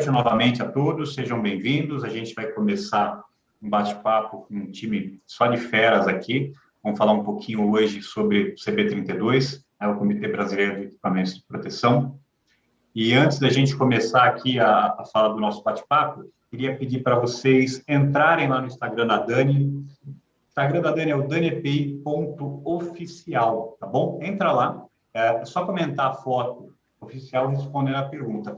noite novamente a todos, sejam bem-vindos. A gente vai começar um bate-papo com um time só de feras aqui. Vamos falar um pouquinho hoje sobre o CB32, o Comitê Brasileiro de Equipamentos de Proteção. E antes da gente começar aqui a falar do nosso bate-papo, queria pedir para vocês entrarem lá no Instagram da Dani. O Instagram da Dani é o daniepi.oficial, tá bom? Entra lá, é só comentar a foto oficial respondendo a pergunta.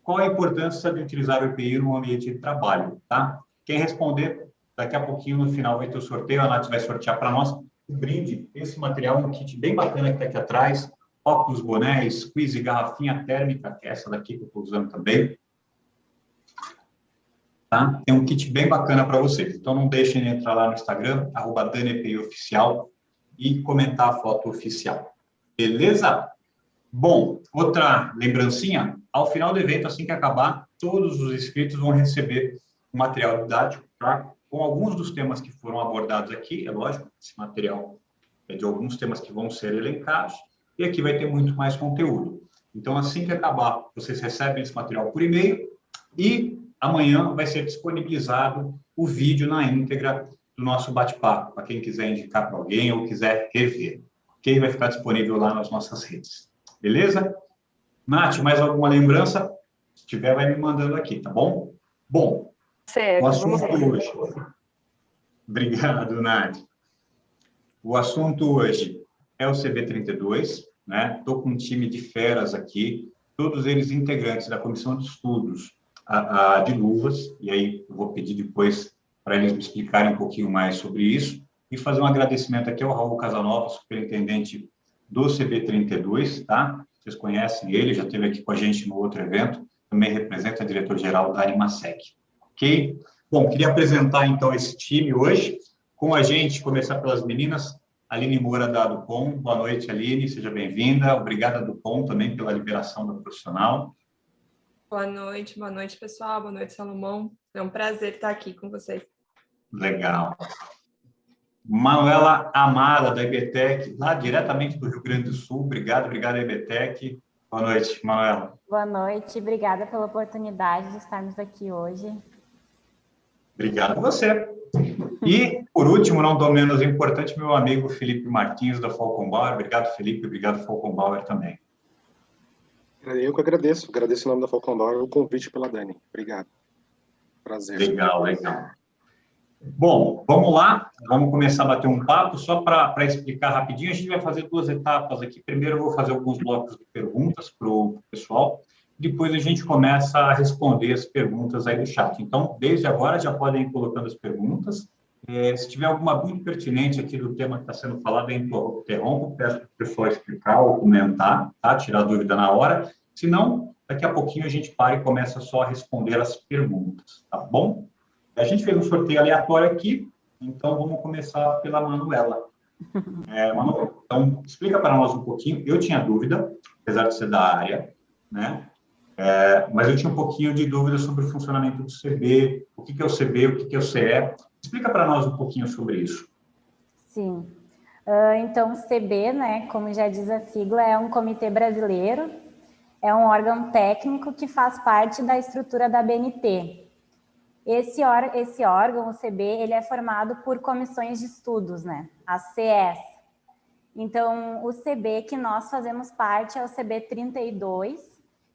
Qual a importância de utilizar o EPI no ambiente de trabalho, tá? Quem responder, daqui a pouquinho, no final, vai ter o sorteio, a Nath vai sortear para nós um brinde, esse material, um kit bem bacana que está aqui atrás, óculos, boné, squeeze, garrafinha térmica, que é essa daqui que eu estou usando também. Tá? Tem um kit bem bacana para vocês. Então, não deixem de entrar lá no Instagram, @DaniEPIOficial, e comentar a foto oficial. Beleza? Bom, outra lembrancinha, ao final do evento, assim que acabar, todos os inscritos vão receber um material didático, tá? Com alguns dos temas que foram abordados aqui, é lógico, esse material é de alguns temas que vão ser elencados, e aqui vai ter muito mais conteúdo. Então, assim que acabar, vocês recebem esse material por e-mail, e amanhã vai ser disponibilizado o vídeo na íntegra do nosso bate-papo, para quem quiser indicar para alguém ou quiser rever. Ok? Vai ficar disponível lá nas nossas redes. Beleza? Nath, mais alguma lembrança? Se tiver, vai me mandando aqui, tá bom? Bom, certo, o assunto hoje... Obrigado, Nath. O assunto hoje é o CB32, né? Estou com um time de feras aqui, todos eles integrantes da Comissão de Estudos de Luvas, e aí eu vou pedir depois para eles me explicarem um pouquinho mais sobre isso, e fazer um agradecimento aqui ao Raul Casanova, superintendente do CB32, tá? Vocês conhecem ele, já esteve aqui com a gente no outro evento, também representa diretor-geral da Animasec, ok? Bom, queria apresentar, então, esse time hoje, com a gente, começar pelas meninas, Aline Moura, da Dupont. Boa noite, Aline, seja bem-vinda. Obrigada, Dupont, também pela liberação da profissional. Boa noite, pessoal. Boa noite, Salomão. É um prazer estar aqui com vocês. Legal. Manuela Amara, da EBTEC, lá diretamente do Rio Grande do Sul. Obrigado, EBTEC. Boa noite, Manuela. Boa noite, obrigada pela oportunidade de estarmos aqui hoje. Obrigado a você. E, por último, não tão menos importante, meu amigo Felipe Martins, da Falcon Bauer. Obrigado, Felipe. Obrigado, Falcon Bauer, também. Eu que agradeço. Agradeço em nome da Falcon Bauer o convite pela Dani. Obrigado. Prazer. Legal, legal. Bom, vamos lá, vamos começar a bater um papo, só para explicar rapidinho, a gente vai fazer duas etapas aqui. Primeiro eu vou fazer alguns blocos de perguntas para o pessoal, depois a gente começa a responder as perguntas aí do chat. Então, desde agora já podem ir colocando as perguntas. Se tiver alguma dúvida pertinente aqui do tema que está sendo falado, interrompo, peço para o pessoal explicar ou comentar, tá? Tirar a dúvida na hora. Se não, daqui a pouquinho a gente para e começa só a responder as perguntas, tá bom? A gente fez um sorteio aleatório aqui, então vamos começar pela Manuela. Manuela, então, explica para nós um pouquinho. Eu tinha dúvida, apesar de ser da área, né? Mas eu tinha um pouquinho de dúvida sobre o funcionamento do CB, o que é o CB, o que é o CE. Explica para nós um pouquinho sobre isso. Sim. Então, o CB, né, como já diz a sigla, é um comitê brasileiro, é um órgão técnico que faz parte da estrutura da ABNT. Esse órgão, o CB, ele é formado por comissões de estudos, né? As CS. Então, o CB que nós fazemos parte é o CB32,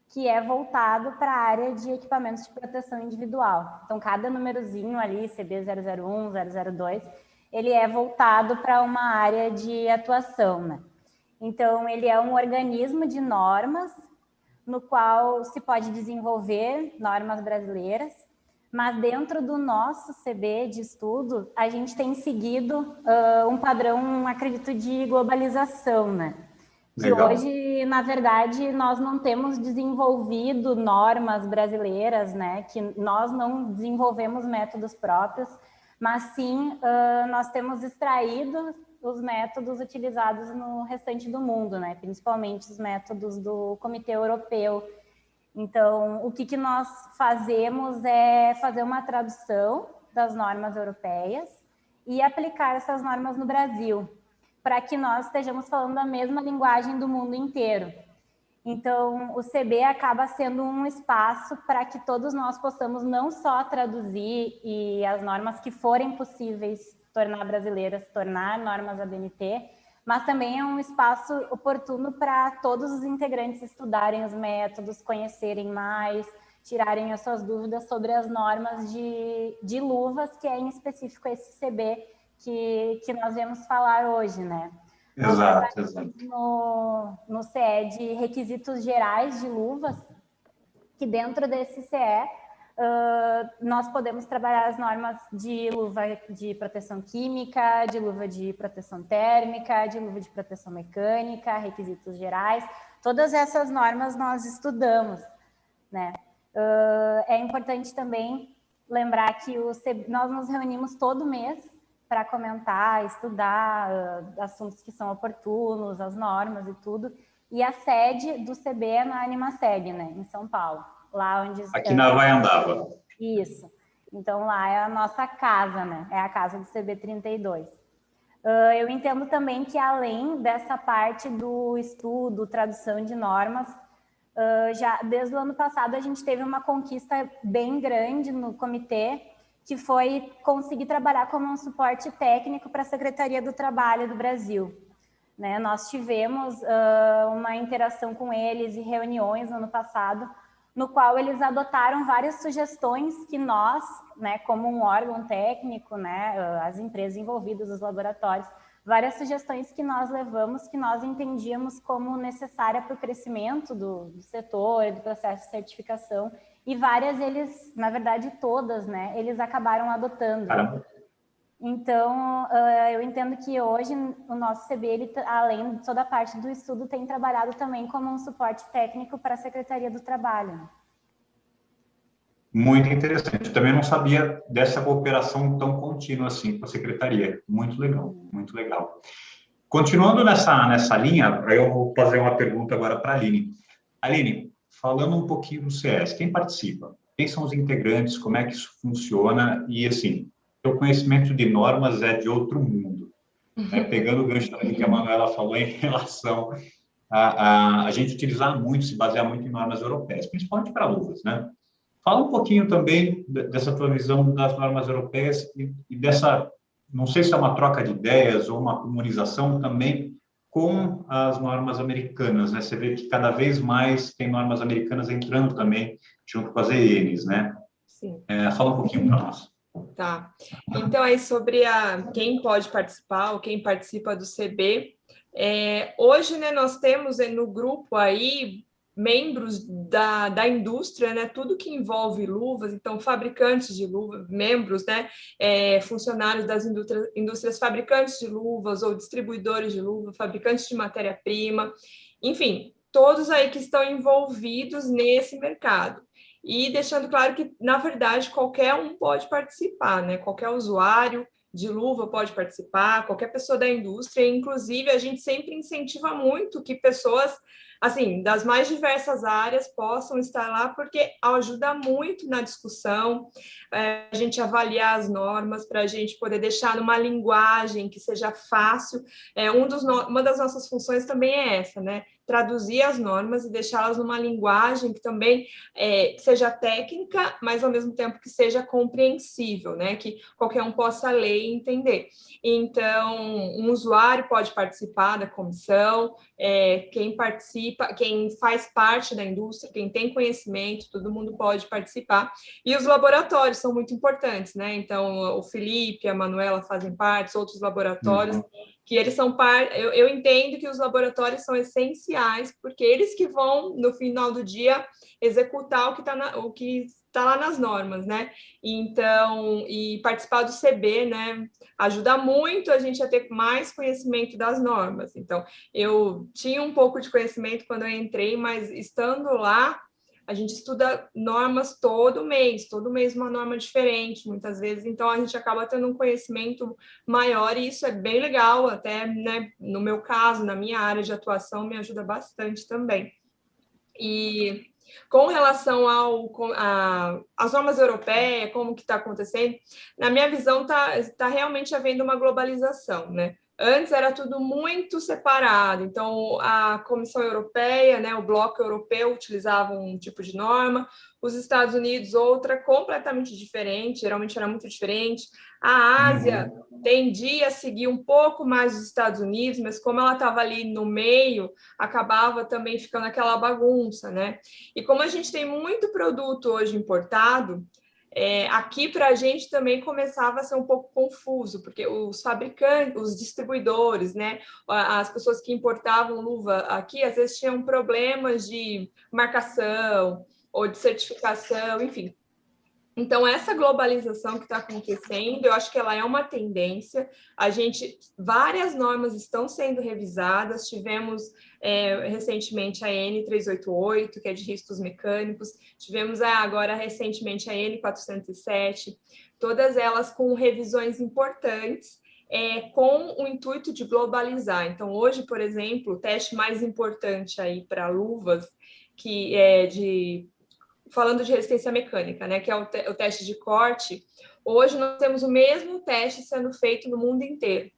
que é voltado para a área de equipamentos de proteção individual. Então, cada númerozinho ali, CB001, 002, ele é voltado para uma área de atuação, né? Então, ele é um organismo de normas, no qual se pode desenvolver normas brasileiras, mas dentro do nosso CB de estudo, a gente tem seguido um padrão, acredito, de globalização, né? Que Legal. hoje, na verdade, nós não temos desenvolvido normas brasileiras, né? Que nós não desenvolvemos métodos próprios, mas sim nós temos extraído os métodos utilizados no restante do mundo, né? Principalmente os métodos do Comitê Europeu. Então, o que nós fazemos é fazer uma tradução das normas europeias e aplicar essas normas no Brasil, para que nós estejamos falando a mesma linguagem do mundo inteiro. Então, o CB acaba sendo um espaço para que todos nós possamos não só traduzir e as normas que forem possíveis tornar brasileiras, tornar normas ABNT, mas também é um espaço oportuno para todos os integrantes estudarem os métodos, conhecerem mais, tirarem as suas dúvidas sobre as normas de luvas, que é em específico esse CB que nós vamos falar hoje, né? Exato. No CE de requisitos gerais de luvas, que dentro desse CE nós podemos trabalhar as normas de luva de proteção química, de luva de proteção térmica, de luva de proteção mecânica, requisitos gerais. Todas essas normas nós estudamos, né? É importante também lembrar que nós nos reunimos todo mês para comentar, estudar assuntos que são oportunos, as normas e tudo. E a sede do CB é na Animaseg, né, em São Paulo. Lá onde... Aqui na Havaiandava. Isso. Então, lá é a nossa casa, né? É a casa do CB 32. Eu entendo também que, além dessa parte do estudo, tradução de normas, já desde o ano passado a gente teve uma conquista bem grande no comitê, que foi conseguir trabalhar como um suporte técnico para a Secretaria do Trabalho do Brasil. Né? Nós tivemos uma interação com eles e reuniões no ano passado, no qual eles adotaram várias sugestões que nós, né, como um órgão técnico, né, as empresas envolvidas, os laboratórios, várias sugestões que nós levamos, que nós entendíamos como necessária para o crescimento do setor, do processo de certificação, e várias eles, na verdade todas, né, eles acabaram adotando. Caramba. Então, eu entendo que hoje o nosso CB, ele, além de toda a parte do estudo, tem trabalhado também como um suporte técnico para a Secretaria do Trabalho. Muito interessante. Eu também não sabia dessa cooperação tão contínua assim com a Secretaria. Muito legal, muito legal. Continuando nessa linha, eu vou fazer uma pergunta agora para a Aline. Aline, falando um pouquinho do CS, quem participa? Quem são os integrantes? Como é que isso funciona? E, assim, o conhecimento de normas é de outro mundo. Né? Pegando o gancho que a Manuela falou em relação a gente utilizar muito, se basear muito em normas europeias, principalmente para luvas, né? Fala um pouquinho também dessa tua visão das normas europeias e dessa, não sei se é uma troca de ideias ou uma comunização também com as normas americanas, né? Você vê que cada vez mais tem normas americanas entrando também junto com as ENs, né? Sim. Fala um pouquinho para nós. Tá. Então, aí sobre quem pode participar ou quem participa do CB, hoje, né, nós temos no grupo aí membros da indústria, né, tudo que envolve luvas, então fabricantes de luvas, membros, né, funcionários das indústrias fabricantes de luvas ou distribuidores de luvas, fabricantes de matéria-prima, enfim, todos aí que estão envolvidos nesse mercado. E deixando claro que, na verdade, qualquer um pode participar, né? Qualquer usuário de luva pode participar, qualquer pessoa da indústria, inclusive a gente sempre incentiva muito que pessoas, assim, das mais diversas áreas possam estar lá, porque ajuda muito na discussão, a gente avaliar as normas, para a gente poder deixar numa linguagem que seja fácil. Uma das nossas funções também é essa, né? Traduzir as normas e deixá-las numa linguagem que também seja técnica, mas ao mesmo tempo que seja compreensível, né? Que qualquer um possa ler e entender. Então, um usuário pode participar da comissão, quem participa, quem faz parte da indústria, quem tem conhecimento, todo mundo pode participar. E os laboratórios são muito importantes, né? Então, o Felipe, a Manuela fazem parte, outros laboratórios, que eles são parte. Eu entendo que os laboratórios são essenciais, porque eles que vão, no final do dia, executar o que está lá nas normas, né? Então, e participar do CB, né, ajuda muito a gente a ter mais conhecimento das normas. Então, eu tinha um pouco de conhecimento quando eu entrei, mas estando lá, a gente estuda normas todo mês uma norma diferente, muitas vezes, então a gente acaba tendo um conhecimento maior, e isso é bem legal, até, né, no meu caso, na minha área de atuação, me ajuda bastante também. E com relação às normas europeias, como que está acontecendo, na minha visão, está realmente havendo uma globalização, né? Antes era tudo muito separado, então a Comissão Europeia, né, o Bloco Europeu utilizava um tipo de norma, os Estados Unidos outra completamente diferente, geralmente era muito diferente. A Ásia tendia a seguir um pouco mais os Estados Unidos, mas como ela estava ali no meio, acabava também ficando aquela bagunça, né? E como a gente tem muito produto hoje importado, aqui para a gente também começava a ser um pouco confuso, porque os fabricantes, os distribuidores, né, as pessoas que importavam luva aqui, às vezes tinham problemas de marcação ou de certificação, enfim. Então, essa globalização que está acontecendo, eu acho que ela é uma tendência. Várias normas estão sendo revisadas. Tivemos recentemente a N388, que é de riscos mecânicos. Tivemos agora recentemente a N407. Todas elas com revisões importantes, com o intuito de globalizar. Então, hoje, por exemplo, o teste mais importante aí para luvas, que é falando de resistência mecânica, né, que é o teste de corte, hoje nós temos o mesmo teste sendo feito no mundo inteiro,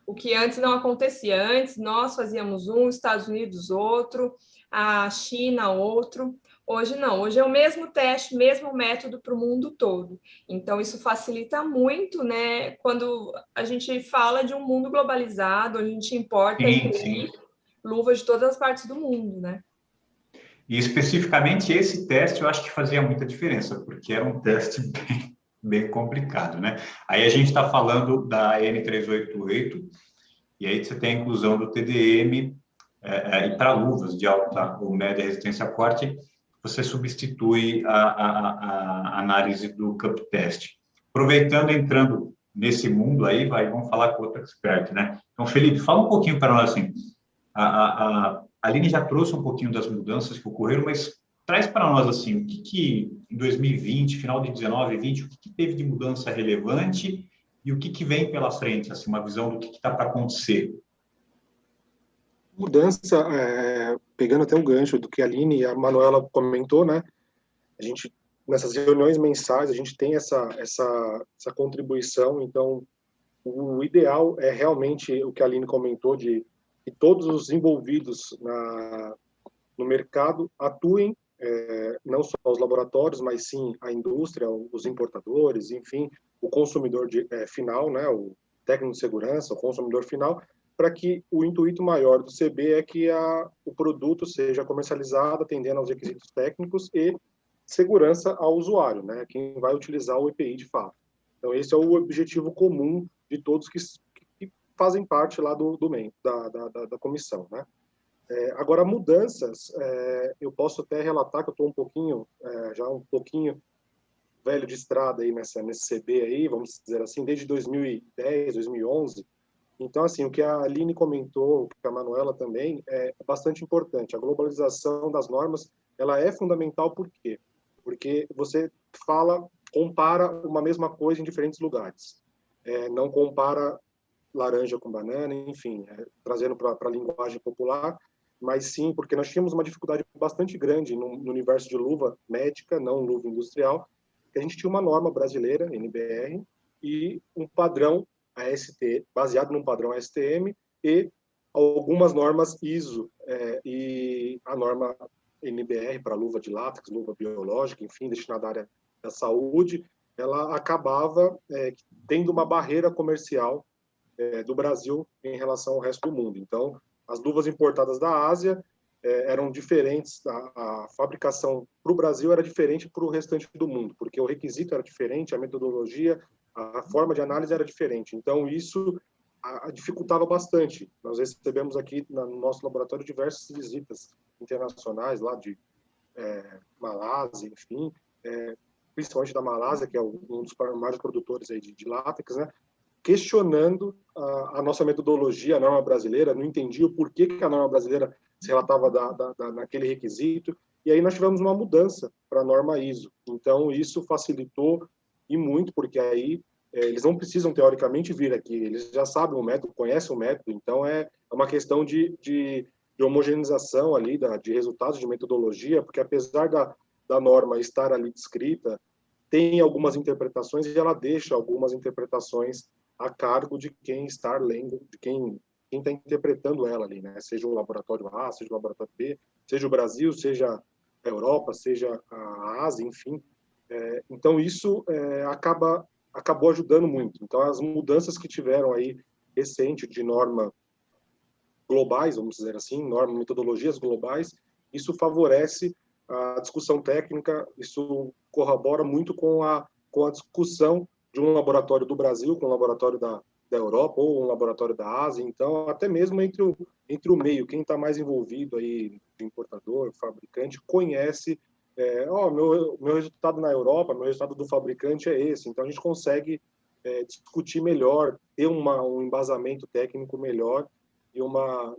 o que antes não acontecia. Antes nós fazíamos um, Estados Unidos outro, a China outro. Hoje não, hoje é o mesmo teste, mesmo método para o mundo todo. Então isso facilita muito, né, quando a gente fala de um mundo globalizado, a gente importa luvas de todas as partes do mundo, né? E especificamente esse teste eu acho que fazia muita diferença, porque era um teste bem complicado, né? Aí a gente está falando da N388, e aí você tem a inclusão do TDM, e para luvas de alta ou média resistência a corte, você substitui a análise do cup test. Aproveitando, entrando nesse mundo aí, vamos falar com outro expert, né? Então, Felipe, fala um pouquinho para nós, assim, a Aline já trouxe um pouquinho das mudanças que ocorreram, mas traz para nós, assim, o que em 2020, final de 19 e 20, o que teve de mudança relevante e o que vem pela frente, assim, uma visão do que está para acontecer? Mudança, pegando até um gancho do que a Aline e a Manuela comentou, né? A gente, nessas reuniões mensais, a gente tem essa contribuição, então o ideal é realmente o que a Aline comentou, de que todos os envolvidos no mercado atuem, não só os laboratórios, mas sim a indústria, os importadores, enfim, o consumidor final, né, o técnico de segurança, o consumidor final, para que o intuito maior do CB é que o produto seja comercializado atendendo aos requisitos técnicos e segurança ao usuário, né, quem vai utilizar o EPI de fato. Então, esse é o objetivo comum de todos que fazem parte lá da comissão, né? Agora, mudanças, eu posso até relatar que eu estou já um pouquinho velho de estrada aí nesse CB aí, vamos dizer assim, desde 2010, 2011. Então, assim, o que a Aline comentou, o que a Manuela também, é bastante importante. A globalização das normas, ela é fundamental por quê? Porque você compara uma mesma coisa em diferentes lugares. Não compara laranja com banana, enfim, trazendo para a linguagem popular, mas sim porque nós tínhamos uma dificuldade bastante grande no universo de luva médica, não luva industrial, que a gente tinha uma norma brasileira, NBR, e um padrão AST, baseado num padrão ASTM, e algumas normas ISO, e a norma NBR para luva de látex, luva biológica, enfim, destinada à área da saúde, ela acabava tendo uma barreira comercial do Brasil em relação ao resto do mundo. Então, as luvas importadas da Ásia eram diferentes, a fabricação para o Brasil era diferente para o restante do mundo, porque o requisito era diferente, a metodologia, a forma de análise era diferente. Então, isso dificultava bastante. Nós recebemos aqui no nosso laboratório diversas visitas internacionais, lá de Malásia, enfim, principalmente da Malásia, que é um dos maiores produtores aí de látex, né? Questionando a nossa metodologia, a norma brasileira, não entendia o porquê que a norma brasileira se relatava naquele requisito, e aí nós tivemos uma mudança para a norma ISO. Então, isso facilitou e muito, porque aí eles não precisam, teoricamente, vir aqui, eles já sabem o método, conhecem o método, então é uma questão de homogeneização ali, de resultados de metodologia, porque apesar da norma estar ali descrita, tem algumas interpretações e ela deixa algumas interpretações a cargo de quem está lendo, de quem está interpretando ela ali, né? Seja o laboratório A, seja o laboratório B, seja o Brasil, seja a Europa, seja a Ásia, enfim. Então, isso acabou ajudando muito. Então, as mudanças que tiveram aí recente de norma globais, vamos dizer assim, metodologias globais, isso favorece a discussão técnica, isso corrobora muito com a discussão de um laboratório do Brasil com um laboratório da Europa ou um laboratório da Ásia, então até mesmo entre o meio, quem está mais envolvido aí, importador, fabricante, conhece, meu resultado na Europa, meu resultado do fabricante é esse, então a gente consegue discutir melhor, ter um embasamento técnico melhor e uma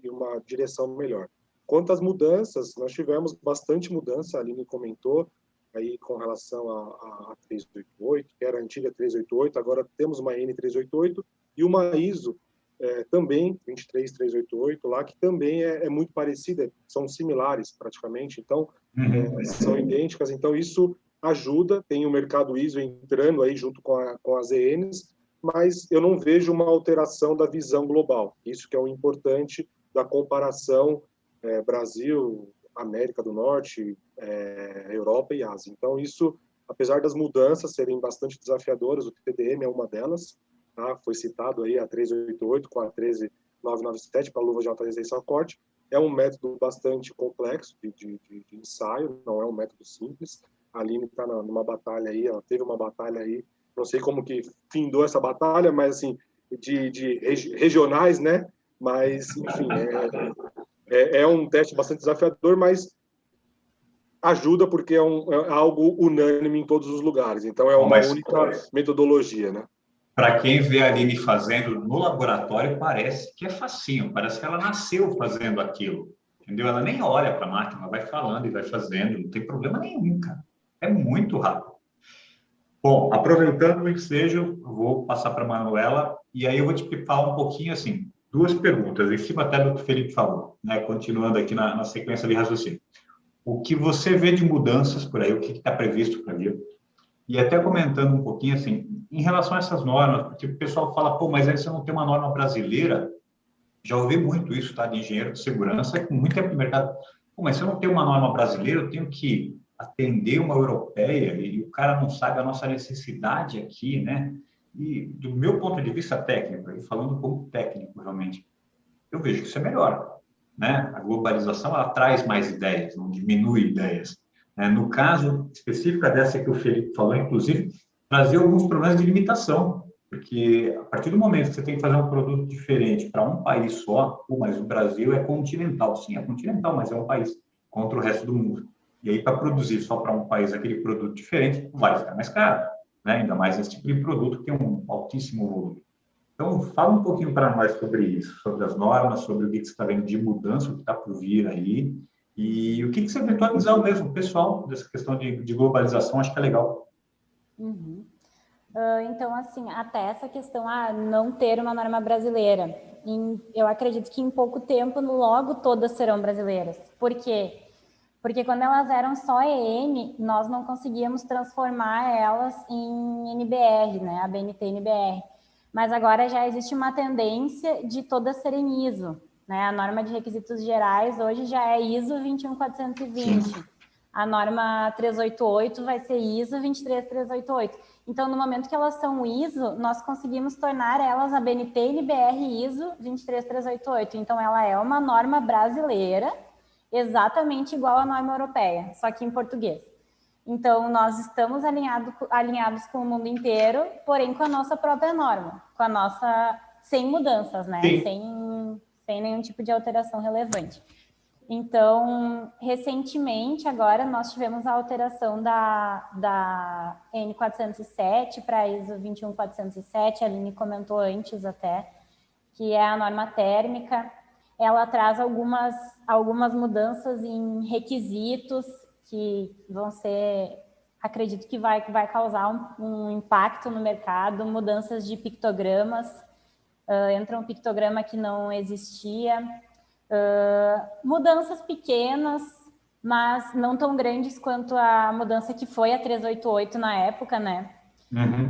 direção melhor. Quanto às mudanças, nós tivemos bastante mudança, a Aline comentou, aí com relação a 388, que era a antiga 388, agora temos uma N388 e uma ISO também, 23388 lá, que também é muito parecida, são similares praticamente, então são idênticas, então isso ajuda, tem o mercado ISO entrando aí junto com as ENs, mas eu não vejo uma alteração da visão global, isso que é o importante da comparação Brasil, América do Norte, Europa e Ásia. Então, isso, apesar das mudanças serem bastante desafiadoras, o TDM é uma delas, tá? Foi citado aí a 388 com a 13997 para luva de alta resistência ao corte, é um método bastante complexo de ensaio, não é um método simples. A Aline está numa batalha aí, ela teve uma batalha aí, não sei como que findou essa batalha, mas assim, de regionais, né? Mas, enfim, é um teste bastante desafiador, mas ajuda porque é algo unânime em todos os lugares. Então, é uma única metodologia, né? Para quem vê a Aline fazendo no laboratório, parece que é facinho, parece que ela nasceu fazendo aquilo, entendeu? Ela nem olha para a máquina, ela vai falando e vai fazendo, não tem problema nenhum, cara. É muito rápido. Bom, aproveitando o ensejo, vou passar para a Manuela, e aí eu vou te falar um pouquinho, assim, duas perguntas, em cima até do que o Felipe falou, né? Continuando aqui na sequência de raciocínio. O que você vê de mudanças por aí, o que está previsto para vir? E até comentando um pouquinho, assim, em relação a essas normas, porque o pessoal fala, pô, mas aí você não tem uma norma brasileira? Já ouvi muito isso, tá? De engenheiro de segurança, com muito tempo no mercado. Pô, mas se eu não tenho uma norma brasileira, eu tenho que atender uma europeia e o cara não sabe a nossa necessidade aqui, né? E do meu ponto de vista técnico, e falando como técnico realmente, eu vejo que isso é melhor, né? A globalização, ela traz mais ideias, não diminui ideias. No caso específico dessa que o Felipe falou, inclusive, trazia alguns problemas de limitação, porque a partir do momento que você tem que fazer um produto diferente para um país só, mas o Brasil é continental, sim, é continental, mas é um país contra o resto do mundo. E aí, para produzir só para um país aquele produto diferente, vai ficar mais caro, né? Ainda mais esse tipo de produto que tem um altíssimo volume. Então, fala um pouquinho para nós sobre isso, sobre as normas, sobre o que você está vendo de mudança, o que está por vir aí, e o que você vê atualizar mesmo, pessoal, dessa questão de globalização, acho que é legal. Uhum. Então, assim, até essa questão, não ter uma norma brasileira, eu acredito que em pouco tempo, logo todas serão brasileiras. Por quê? Porque quando elas eram só EN, nós não conseguíamos transformar elas em NBR, né? A BNT NBR. Mas agora já existe uma tendência de todas serem ISO, né? A norma de requisitos gerais hoje já é ISO 21420. A norma 388 vai ser ISO 23388. Então, no momento que elas são ISO, nós conseguimos tornar elas a BNT NBR ISO 23388. Então, ela é uma norma brasileira, exatamente igual à norma europeia, só que em português. Então, nós estamos alinhados com o mundo inteiro, porém com a nossa própria norma, com a nossa, sem mudanças, né? Sem nenhum tipo de alteração relevante. Então, recentemente, agora, nós tivemos a alteração da N407 para a ISO 21407, a Aline comentou antes até, que é a norma térmica. Ela traz algumas mudanças em requisitos que vão ser, acredito que vai causar um impacto no mercado, mudanças de pictogramas, entra um pictograma que não existia, mudanças pequenas, mas não tão grandes quanto a mudança que foi a 388 na época, né?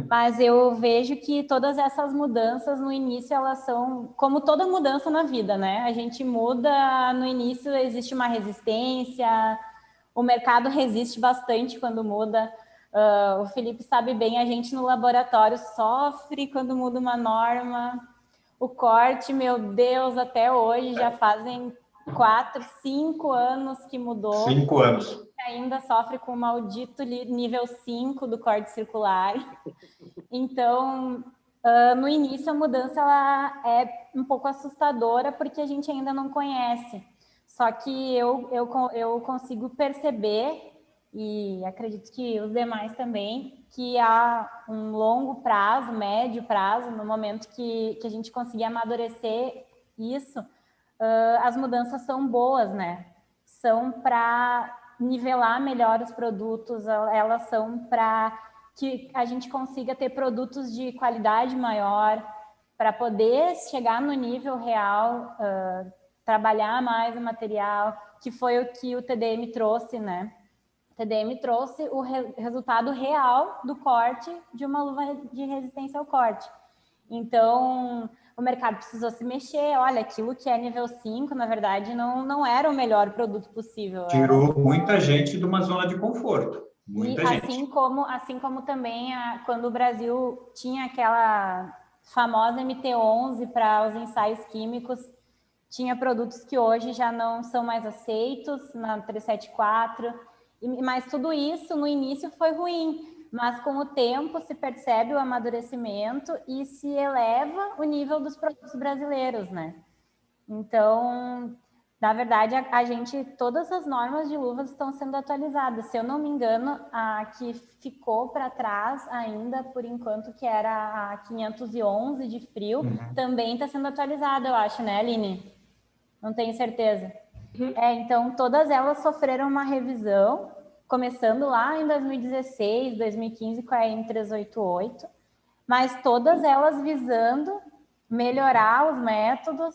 Mas eu vejo que todas essas mudanças no início, elas são como toda mudança na vida, né? A gente muda, no início existe uma resistência, o mercado resiste bastante quando muda. O Felipe sabe bem, a gente no laboratório sofre quando muda uma norma. O corte, meu Deus, até hoje já fazem 4, 5 anos que mudou. 5 anos. Ainda sofre com o maldito nível 5 do corte circular. Então, no início, a mudança ela é um pouco assustadora, porque a gente ainda não conhece. Só que eu consigo perceber, e acredito que os demais também, que há um longo prazo, médio prazo, no momento que a gente conseguir amadurecer isso, as mudanças são boas, né? São para nivelar melhor os produtos, elas são para que a gente consiga ter produtos de qualidade maior, para poder chegar no nível real, trabalhar mais o material, que foi o que o TDM trouxe, né? O TDM trouxe o resultado real do corte de uma luva de resistência ao corte. Então, o mercado precisou se mexer. Olha, aquilo que é nível 5, na verdade, não era o melhor produto possível. Tirou muita gente de uma zona de conforto. Muita gente. Assim como também quando o Brasil tinha aquela famosa MT11 para os ensaios químicos, tinha produtos que hoje já não são mais aceitos na 374, mas tudo isso no início foi ruim. Mas com o tempo se percebe o amadurecimento e se eleva o nível dos produtos brasileiros, né? Então, na verdade, todas as normas de luvas estão sendo atualizadas. Se eu não me engano, a que ficou para trás ainda, por enquanto, que era a 511 de frio, também está sendo atualizada, eu acho, né, Aline? Não tenho certeza. Então, todas elas sofreram uma revisão, começando lá em 2016, 2015 com a M388, mas todas elas visando melhorar os métodos,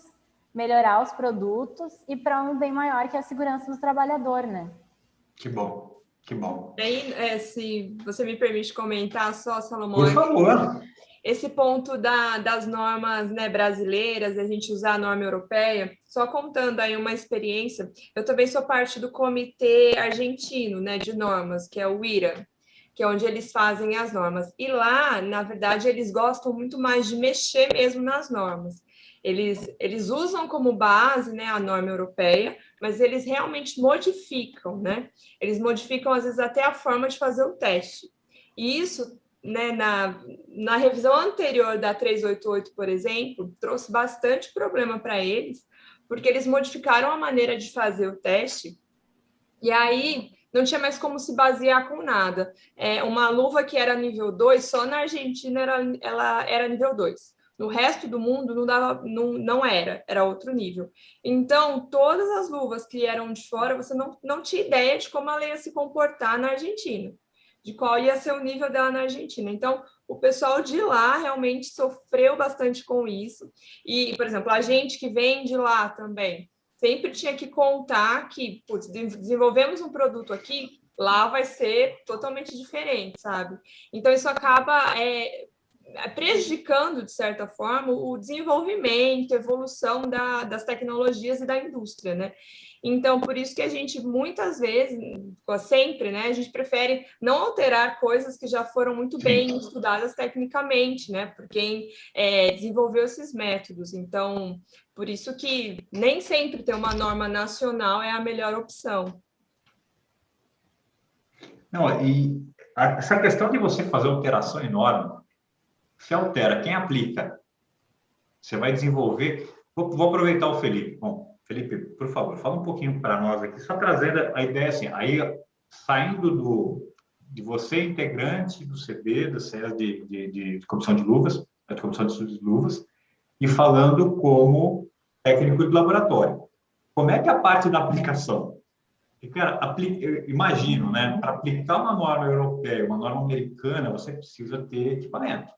melhorar os produtos e para um bem maior que a segurança do trabalhador, né? Que bom, que bom. E aí, se você me permite comentar só, Salomão... Por favor. Esse ponto das normas, né, brasileiras, a gente usar a norma europeia, só contando aí uma experiência, eu também sou parte do comitê argentino, né, de normas, que é o IRA, que é onde eles fazem as normas. E lá, na verdade, eles gostam muito mais de mexer mesmo nas normas. Eles usam como base, né, a norma europeia, mas eles realmente modificam, né? Eles modificam, às vezes, até a forma de fazer o teste. E isso, né, na revisão anterior da 388, por exemplo, trouxe bastante problema para eles, porque eles modificaram a maneira de fazer o teste, e aí não tinha mais como se basear com nada. Uma luva que era nível 2, só na Argentina ela era nível 2. No resto do mundo não era outro nível. Então, todas as luvas que eram de fora, você não tinha ideia de como ela ia se comportar na Argentina, de qual ia ser o nível dela na Argentina. Então, o pessoal de lá realmente sofreu bastante com isso. E, por exemplo, a gente que vem de lá também, sempre tinha que contar que, putz, desenvolvemos um produto aqui, lá vai ser totalmente diferente, sabe? Então, isso acaba prejudicando, de certa forma, o desenvolvimento, a evolução das tecnologias e da indústria, né? Então, por isso que a gente, muitas vezes, sempre, né, a gente prefere não alterar coisas que já foram muito bem estudadas tecnicamente, né, por quem desenvolveu esses métodos. Então, por isso que nem sempre ter uma norma nacional é a melhor opção. Não, e essa questão de você fazer alteração em norma, se altera, quem aplica? Você vai desenvolver... Vou aproveitar o Felipe. Bom, Felipe, por favor, fala um pouquinho para nós aqui, só trazendo a ideia assim, aí saindo de você, integrante do CB, do CES de comissão de luvas, da comissão de estudos de luvas, e falando como técnico de laboratório. Como é que é a parte da aplicação? Porque, cara, eu imagino, né, para aplicar uma norma europeia, uma norma americana, você precisa ter equipamento.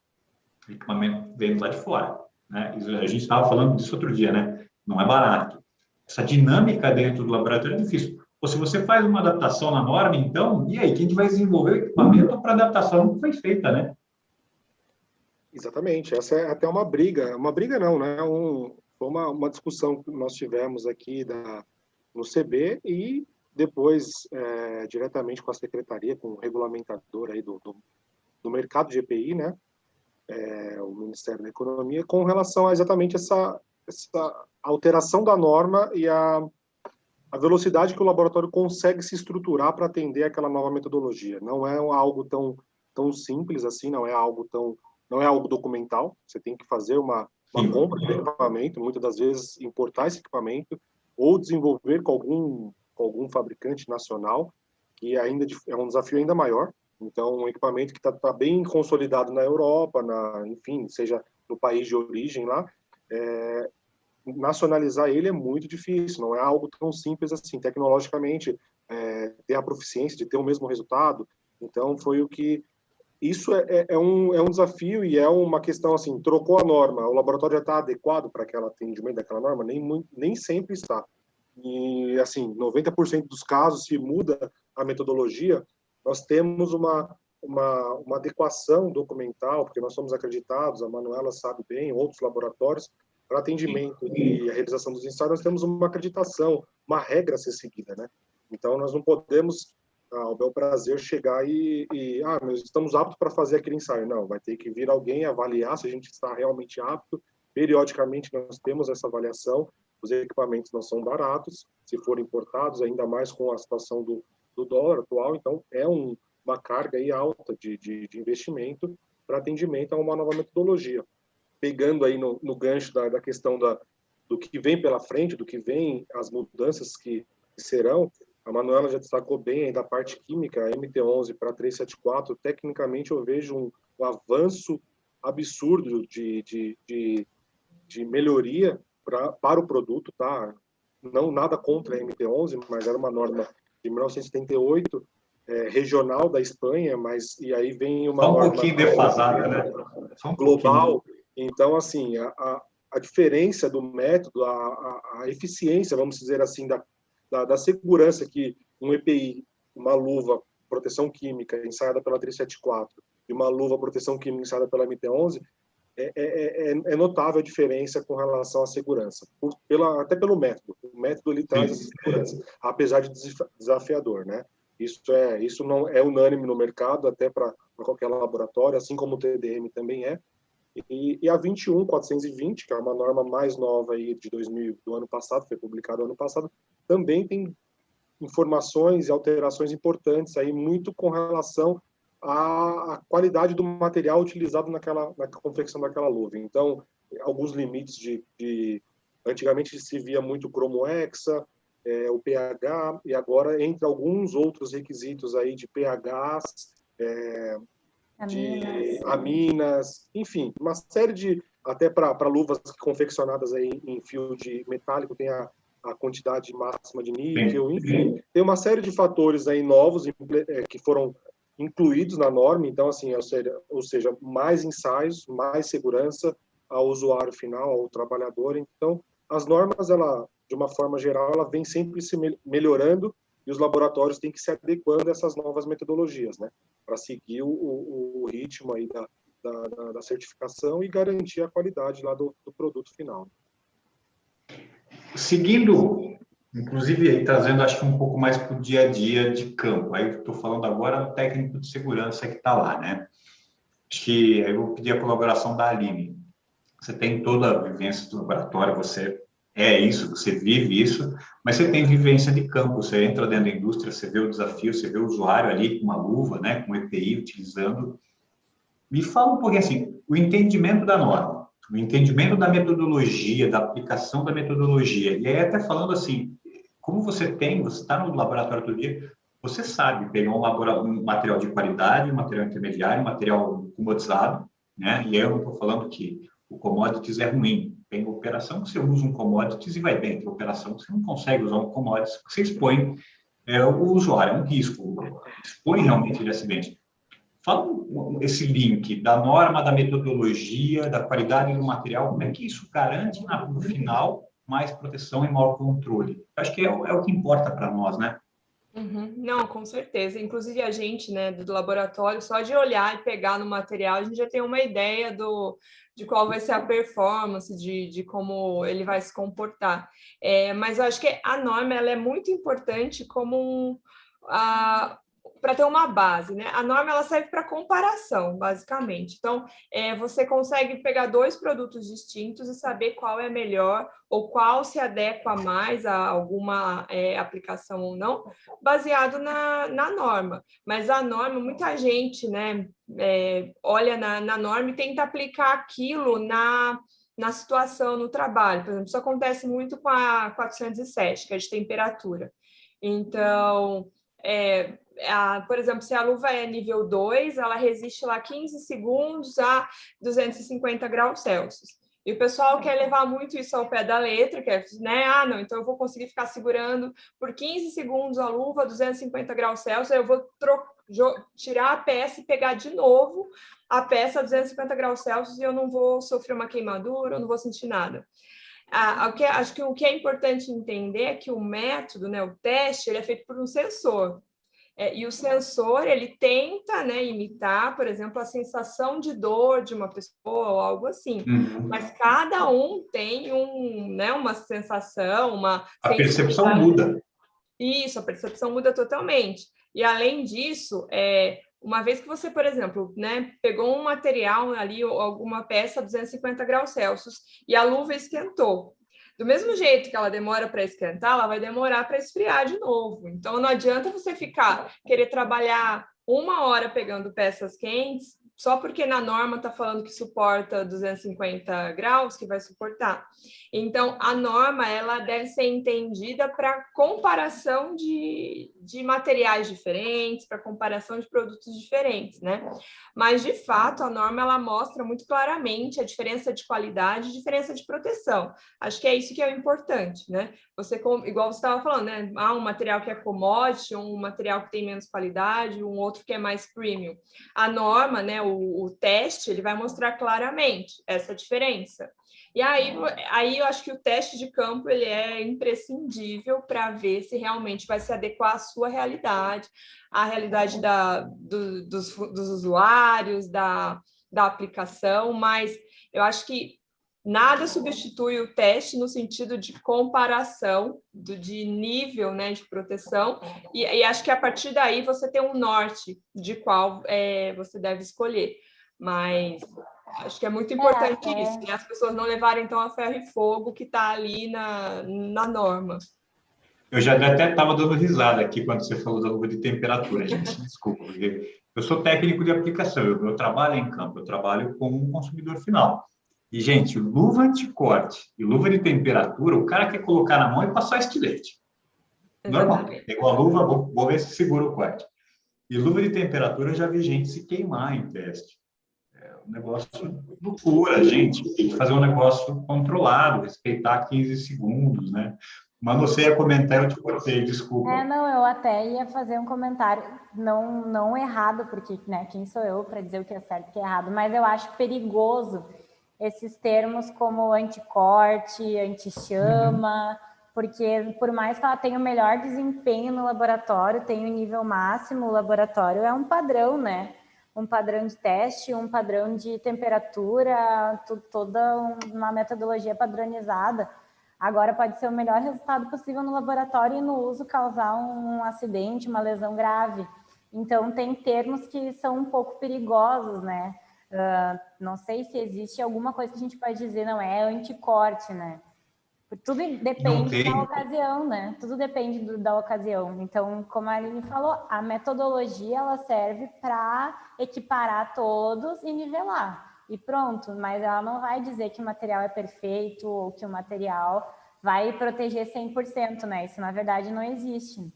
O equipamento vem lá de fora, né? A gente estava falando disso outro dia, né? Não é barato. Essa dinâmica dentro do laboratório é difícil. Ou se você faz uma adaptação na norma, então, e aí, quem vai desenvolver o equipamento para a adaptação que foi feita, né? Exatamente, essa é até uma briga não, né? Foi uma discussão que nós tivemos aqui no CB e depois diretamente com a secretaria, com o regulamentador aí do mercado de EPI, né? O Ministério da Economia, com relação a exatamente essa alteração da norma e a velocidade que o laboratório consegue se estruturar para atender aquela nova metodologia. Não é algo tão simples assim, não é algo documental. Você tem que fazer uma compra de equipamento, muitas das vezes importar esse equipamento ou desenvolver com algum fabricante nacional, que ainda é um desafio ainda maior. Então, um equipamento que está bem consolidado na Europa, enfim, seja no país de origem lá, nacionalizar ele é muito difícil, não é algo tão simples assim, tecnologicamente, ter a proficiência de ter o mesmo resultado. Então, foi o que... Isso é um desafio e é uma questão assim, trocou a norma, o laboratório já está adequado para aquele atendimento daquela norma? Nem sempre está. E, assim, 90% dos casos, se muda a metodologia, nós temos uma adequação documental, porque nós somos acreditados, a Manuela sabe bem, outros laboratórios, para atendimento e a realização dos ensaios, nós temos uma acreditação, uma regra a ser seguida, né? Então, nós não podemos, ao bel prazer, chegar nós estamos aptos para fazer aquele ensaio. Não, vai ter que vir alguém avaliar se a gente está realmente apto. Periodicamente, nós temos essa avaliação. Os equipamentos não são baratos, se forem importados, ainda mais com a situação do dólar atual. Então, é uma carga aí alta de investimento para atendimento a uma nova metodologia. Pegando aí no gancho da questão do que vem pela frente, do que vem, as mudanças que serão, a Manuela já destacou bem aí da parte química, MT11 para 374, tecnicamente eu vejo um avanço absurdo de melhoria para o produto, tá? Não nada contra a MT11, mas era uma norma de 1978, regional da Espanha, e aí vem uma norma... Só um pouquinho defasada, né? Global. Então, assim, a diferença do método, a eficiência, vamos dizer assim, da segurança que um EPI, uma luva proteção química ensaiada pela 374 e uma luva proteção química ensaiada pela MT11, é notável a diferença com relação à segurança, até pelo método. O método ele traz essa segurança, apesar de desafiador, né? Isso não é unânime no mercado, até para qualquer laboratório, assim como o TDM também é. E a 21420, que é uma norma mais nova aí do ano passado, foi publicada ano passado, também tem informações e alterações importantes aí, muito com relação à qualidade do material utilizado na confecção daquela luva. Então, alguns limites antigamente se via muito cromo hexa, o pH, e agora entre alguns outros requisitos aí de pHs, de aminas, enfim, uma série até para luvas confeccionadas aí em fio de metálico, tem a quantidade máxima de níquel, enfim, tem uma série de fatores aí novos que foram incluídos na norma, então, assim, ou seja, mais ensaios, mais segurança ao usuário final, ao trabalhador. Então, as normas, de uma forma geral, ela vem sempre se melhorando e os laboratórios têm que se adequando a essas novas metodologias, né? Para seguir o ritmo aí da certificação e garantir a qualidade lá do produto final. Seguindo, inclusive, aí, trazendo, acho que um pouco mais para o dia a dia de campo. Aí eu estou falando agora do técnico de segurança que está lá, né? Acho que aí eu vou pedir a colaboração da Aline. Você tem toda a vivência do laboratório, você isso, você vive isso, mas você tem vivência de campo, você entra dentro da indústria, você vê o desafio, você vê o usuário ali com uma luva, né, com EPI utilizando. Me fala um pouquinho assim, o entendimento da norma, o entendimento da metodologia, da aplicação da metodologia, e aí até falando assim, como você está no laboratório todo dia, você sabe pegar um material de qualidade, um material intermediário, um material comoditizado, né, e aí eu não estou falando que o commodities é ruim. Tem operação que você usa um commodities e vai bem, tem operação que você não consegue usar um commodities, porque você expõe o usuário, é um risco, expõe realmente de acidente. Fala esse link da norma, da metodologia, da qualidade do material, como é que isso garante no final mais proteção e maior controle? Acho que é o que importa para nós, né? Uhum. Não, com certeza. Inclusive a gente, né, do laboratório, só de olhar e pegar no material, a gente já tem uma ideia de qual vai ser a performance, de como ele vai se comportar. Mas eu acho que a norma ela é muito importante como para ter uma base, né? A norma ela serve para comparação, basicamente. Então, você consegue pegar dois produtos distintos e saber qual é melhor ou qual se adequa mais a alguma aplicação ou não, baseado na norma. Mas a norma, muita gente, né, olha na norma e tenta aplicar aquilo na situação, no trabalho. Por exemplo, isso acontece muito com a 407, que é de temperatura. Então, por exemplo, se a luva é nível 2, ela resiste lá 15 segundos a 250 graus Celsius. E o pessoal quer levar muito isso ao pé da letra, quer, né? Ah, não, então eu vou conseguir ficar segurando por 15 segundos a luva a 250 graus Celsius, aí eu vou tirar a peça e pegar de novo a peça a 250 graus Celsius e eu não vou sofrer uma queimadura, eu não vou sentir nada. Acho que o que é importante entender é que o método, né, o teste, ele é feito por um sensor. E o sensor, ele tenta, né, imitar, por exemplo, a sensação de dor de uma pessoa ou algo assim. Mas cada um tem uma sensação, A percepção muda. Isso, a percepção muda totalmente. E, além disso, uma vez que você, por exemplo, né, pegou um material ali, ou alguma peça a 250 graus Celsius, e a luva esquentou. Do mesmo jeito que ela demora para esquentar, ela vai demorar para esfriar de novo. Então, não adianta você querer trabalhar 1 hora pegando peças quentes, só porque na norma está falando que suporta 250 graus, que vai suportar. Então, a norma ela deve ser entendida para comparação de materiais diferentes, para comparação de produtos diferentes, né? Mas, de fato, a norma ela mostra muito claramente a diferença de qualidade e diferença de proteção. Acho que é isso que é o importante, né? Igual você estava falando, né? Um material que é commodity, um material que tem menos qualidade, um outro que é mais premium. A norma, né, o teste, ele vai mostrar claramente essa diferença. E aí eu acho que o teste de campo ele é imprescindível para ver se realmente vai se adequar à sua realidade, à realidade dos usuários, da aplicação, mas eu acho que nada substitui o teste no sentido de comparação, de nível, né, de proteção, e acho que a partir daí você tem um norte de qual você deve escolher. Mas acho que é muito importante isso, né? As pessoas não levarem então a ferro e fogo que está ali na norma. Eu já até estava dando risada aqui quando você falou da luva de temperatura, gente. Desculpa, porque eu sou técnico de aplicação, eu trabalho em campo, eu trabalho como um consumidor final. E, gente, luva anticorte e luva de temperatura, o cara quer colocar na mão e passar estilete. Normal. Pegou a luva, vou ver se segura o corte. E luva de temperatura, eu já vi gente se queimar em teste. É um negócio de loucura, gente. Tem que fazer um negócio controlado, respeitar 15 segundos, né? Mas você ia comentar, eu te cortei, desculpa. Não, eu até ia fazer um comentário, não errado, porque, né, quem sou eu para dizer o que é certo e o que é errado, mas eu acho perigoso esses termos como anticorte, anti-chama, porque por mais que ela tenha o melhor desempenho no laboratório, tenha o nível máximo, o laboratório é um padrão, né? Um padrão de teste, um padrão de temperatura, toda uma metodologia padronizada. Agora pode ser o melhor resultado possível no laboratório e no uso causar um acidente, uma lesão grave. Então tem termos que são um pouco perigosos, né? Não sei se existe alguma coisa que a gente pode dizer, não é anticorte, né? Tudo depende da ocasião, né? Tudo depende da ocasião. Então, como a Aline falou, a metodologia ela serve para equiparar todos e nivelar. E pronto, mas ela não vai dizer que o material é perfeito ou que o material vai proteger 100%, né? Isso, na verdade, não existe.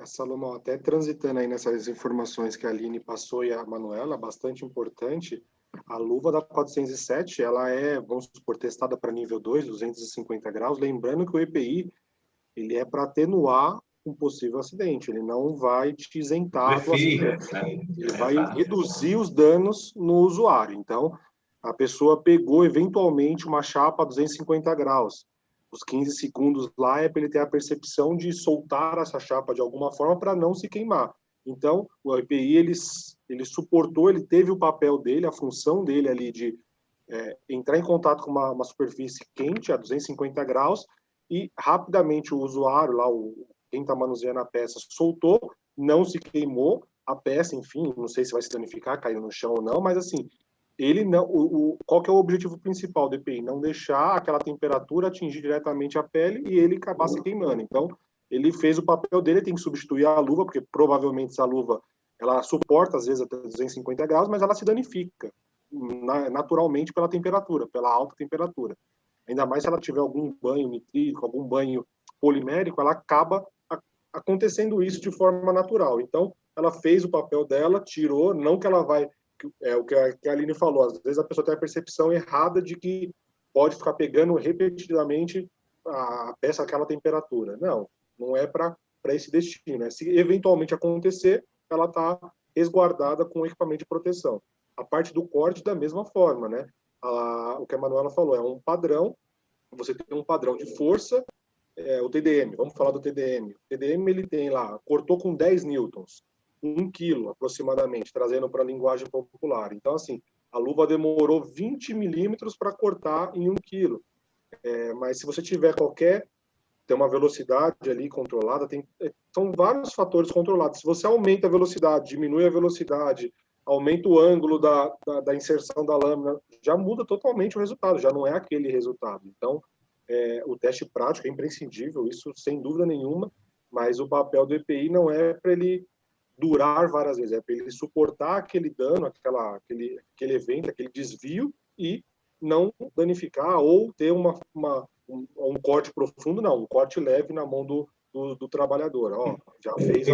Salomão, até transitando aí nessas informações que a Aline passou e a Manuela, bastante importante, a luva da 407, ela vamos supor, testada para nível 2, 250 graus, lembrando que o EPI, ele é para atenuar um possível acidente, ele não vai te isentar do acidente, ele vai reduzir os danos no usuário. Então, a pessoa pegou eventualmente uma chapa a 250 graus, Os 15 segundos lá é para ele ter a percepção de soltar essa chapa de alguma forma para não se queimar. Então, o EPI, ele suportou, ele teve o papel dele, a função dele ali de entrar em contato com uma superfície quente a 250 graus e rapidamente o usuário, lá, quem está manuseando a peça, soltou, não se queimou, a peça, enfim, não sei se vai se danificar, caiu no chão ou não, mas assim, ele não, qual que é o objetivo principal do EPI? Não deixar aquela temperatura atingir diretamente a pele e ele acabar se queimando. Então, ele fez o papel dele, tem que substituir a luva, porque provavelmente essa luva, ela suporta às vezes até 250 graus, mas ela se danifica naturalmente pela temperatura, pela alta temperatura. Ainda mais se ela tiver algum banho nitrílico, algum banho polimérico, ela acaba acontecendo isso de forma natural. Então, ela fez o papel dela, tirou, não que ela vai... o que a Aline falou, às vezes a pessoa tem a percepção errada de que pode ficar pegando repetidamente a peça àquela temperatura. Não é para esse destino. Se eventualmente acontecer, ela está resguardada com equipamento de proteção. A parte do corte, da mesma forma, né? O que a Manuela falou, é um padrão, você tem um padrão de força, o TDM, vamos falar do TDM. O TDM, ele tem lá, cortou com 10 newtons, 1 quilo aproximadamente, trazendo para a linguagem popular. Então, assim, a luva demorou 20 milímetros para cortar em 1 quilo. Mas se você tiver tem uma velocidade ali controlada, são vários fatores controlados. Se você aumenta a velocidade, diminui a velocidade, aumenta o ângulo da inserção da lâmina, já muda totalmente o resultado, já não é aquele resultado. Então, o teste prático é imprescindível, isso sem dúvida nenhuma, mas o papel do EPI não é para ele durar várias vezes, é para ele suportar aquele dano, aquele evento, aquele desvio e não danificar ou ter um corte profundo, não, um corte leve na mão do trabalhador. Ó, já fez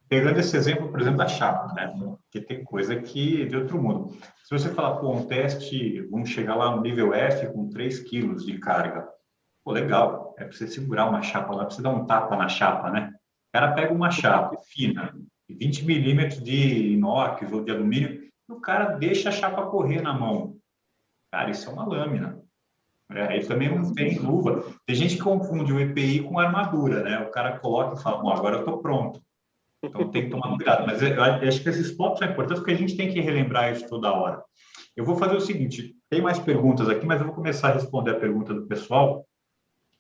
Pegando esse exemplo, por exemplo, da chapa, né? Porque tem coisa que de outro mundo. Se você falar, pô, um teste, vamos chegar lá no nível F com 3 quilos de carga. Pô, legal, é para você segurar uma chapa lá, para você dar um tapa na chapa, né? O cara pega uma chapa fina, de 20 milímetros de inox ou de alumínio, e o cara deixa a chapa correr na mão. Cara, isso é uma lâmina. Aí também não tem luva. Tem gente que confunde o EPI com armadura, né? O cara coloca e fala, bom, agora eu estou pronto. Então tem que tomar cuidado. Mas eu acho que esses pontos são importantes porque a gente tem que relembrar isso toda hora. Eu vou fazer o seguinte, tem mais perguntas aqui, mas eu vou começar a responder a pergunta do pessoal,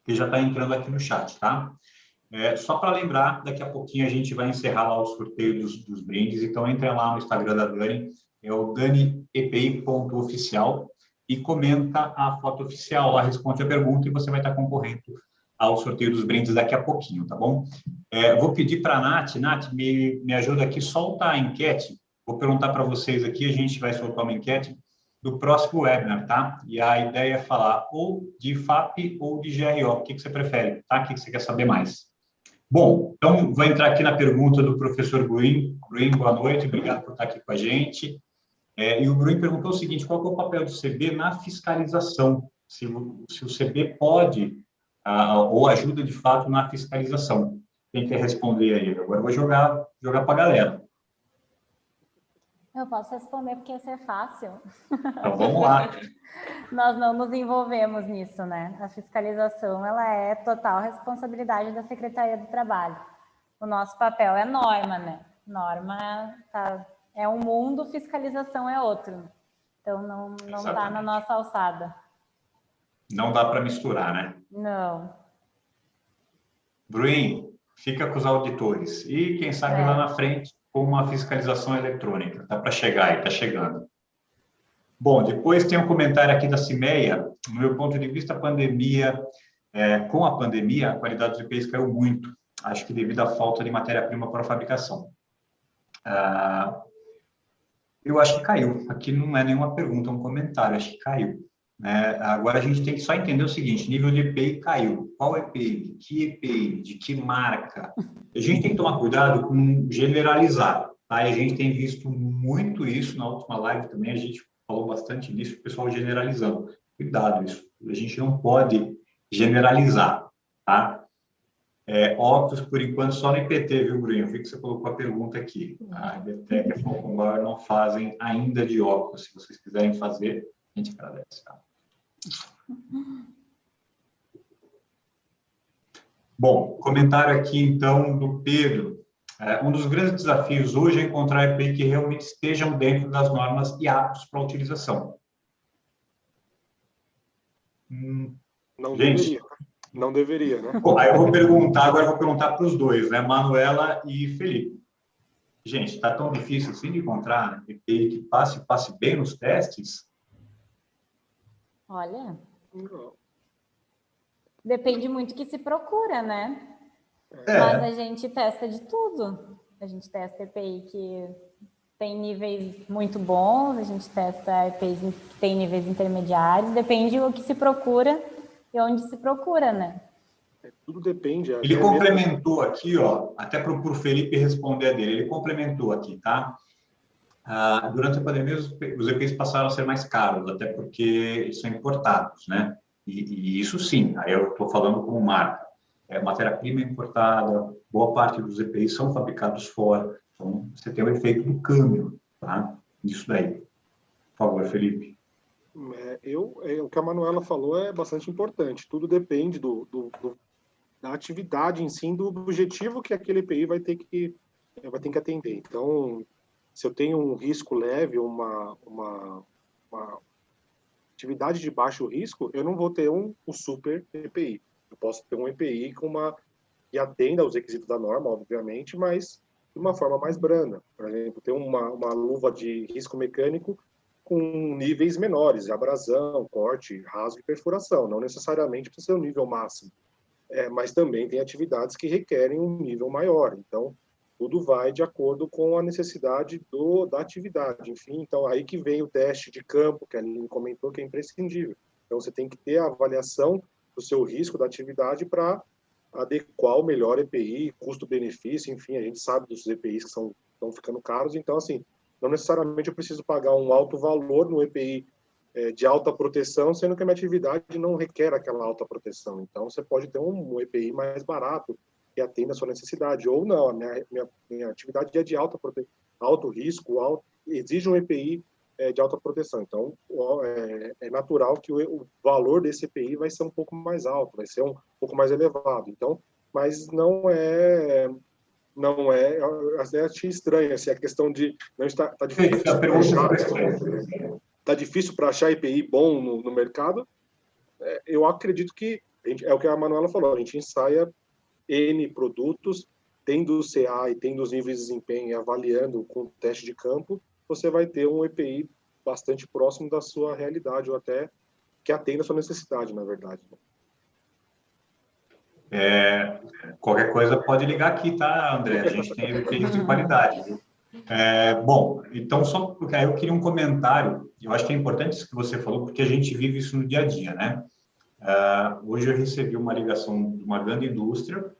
que já está entrando aqui no chat, tá? Só para lembrar, daqui a pouquinho a gente vai encerrar lá o sorteio dos brindes, então entre lá no Instagram da Dani, é o daniepi.oficial, e comenta a foto oficial, lá responde a pergunta e você vai estar concorrendo ao sorteio dos brindes daqui a pouquinho, tá bom? Vou pedir para a Nath, me ajuda aqui, solta a enquete, vou perguntar para vocês aqui, a gente vai soltar uma enquete do próximo webinar, tá? E a ideia é falar ou de FAP ou de GRO, o que você prefere, tá? O que você quer saber mais? Bom, então vou entrar aqui na pergunta do professor Bruin. Bruin, boa noite, obrigado por estar aqui com a gente. E o Bruin perguntou o seguinte, qual é o papel do CB na fiscalização? Se o CB pode ou ajuda de fato na fiscalização? Quem quer responder aí? Agora eu vou jogar para a galera. Eu posso responder porque isso é fácil. Então vamos lá. Nós não nos envolvemos nisso, né? A fiscalização, ela é total responsabilidade da Secretaria do Trabalho. O nosso papel é norma, né? Norma é um mundo, fiscalização é outro. Então não está na nossa alçada. Não dá para misturar, né? Não. Bruin, fica com os auditores. E quem sabe lá na frente com uma fiscalização eletrônica. Está para chegar aí, está chegando. Bom, depois tem um comentário aqui da Cimeia. No meu ponto de vista, com a pandemia, a qualidade dos EPIs caiu muito. Acho que devido à falta de matéria-prima para a fabricação. Eu acho que caiu. Aqui não é nenhuma pergunta, é um comentário. Acho que caiu. Agora a gente tem que só entender o seguinte, nível de EPI caiu. Qual EPI? De que EPI? De que marca? A gente tem que tomar cuidado com generalizar. Tá? E a gente tem visto muito isso na última live também, a gente falou bastante disso, o pessoal generalizando. Cuidado isso. A gente não pode generalizar. Tá? Óculos, por enquanto, só no IPT, viu, Bruno? Eu vi que você colocou a pergunta aqui. A IBTEC e a Falcon Bauer não fazem ainda de óculos. Se vocês quiserem fazer, a gente agradece. Tá? Bom, comentário aqui, então, do Pedro. Um dos grandes desafios hoje é encontrar EPI que realmente estejam dentro das normas e aptos para utilização. Não Gente, deveria. Não deveria, né? bom, aí eu vou perguntar, agora eu vou perguntar para os dois, né? Manuela e Felipe. Gente, está tão difícil assim de encontrar EPI que passe bem nos testes? Olha, Não. depende muito do que se procura, né? É. Mas a gente testa de tudo. A gente testa EPI que tem níveis muito bons, a gente testa EPIs que tem níveis intermediários, depende do que se procura e onde se procura, né? Tudo depende. Ele complementou aqui, ó, até para o Felipe responder a dele, ele complementou aqui, tá? Durante a pandemia, os EPIs passaram a ser mais caros, até porque são importados, né? E isso sim, aí eu estou falando como marca. Matéria-prima importada, boa parte dos EPIs são fabricados fora, então você tem o efeito do câmbio, tá? Isso daí. Por favor, Felipe. O que a Manuela falou é bastante importante. Tudo depende da atividade em si, do objetivo que aquele EPI vai ter que atender. Então, se eu tenho um risco leve, uma atividade de baixo risco, eu não vou ter um super EPI. Eu posso ter um EPI que atenda aos requisitos da norma, obviamente, mas de uma forma mais branda. Por exemplo, ter uma luva de risco mecânico com níveis menores, abrasão, corte, rasgo e perfuração. Não necessariamente precisa ser o nível máximo. Mas também tem atividades que requerem um nível maior. Então, tudo vai de acordo com a necessidade da atividade. Enfim, então aí que vem o teste de campo, que a Aline comentou, que é imprescindível. Então, você tem que ter a avaliação do seu risco da atividade para adequar o melhor EPI, custo-benefício, enfim, a gente sabe dos EPIs que estão ficando caros, então, assim, não necessariamente eu preciso pagar um alto valor no EPI de alta proteção, sendo que a minha atividade não requer aquela alta proteção. Então, você pode ter um EPI mais barato, que atenda a sua necessidade, ou não, a minha atividade é de alto risco, exige um EPI de alta proteção. Então, é natural que o valor desse EPI vai ser um pouco mais alto, vai ser um pouco mais elevado. Então, mas não é achei estranho assim, a questão de não está tá difícil para achar EPI bom no mercado. Eu acredito que é o que a Manuela falou, a gente ensaia N produtos, tendo o CA e tendo os níveis de desempenho e avaliando com teste de campo, você vai ter um EPI bastante próximo da sua realidade, ou até que atenda a sua necessidade, na verdade. Qualquer coisa pode ligar aqui, tá, André? A gente tem EPIs de qualidade, viu? Bom, então, só porque aí eu queria um comentário, eu acho que é importante isso que você falou, porque a gente vive isso no dia a dia, né? Hoje eu recebi uma ligação de uma grande indústria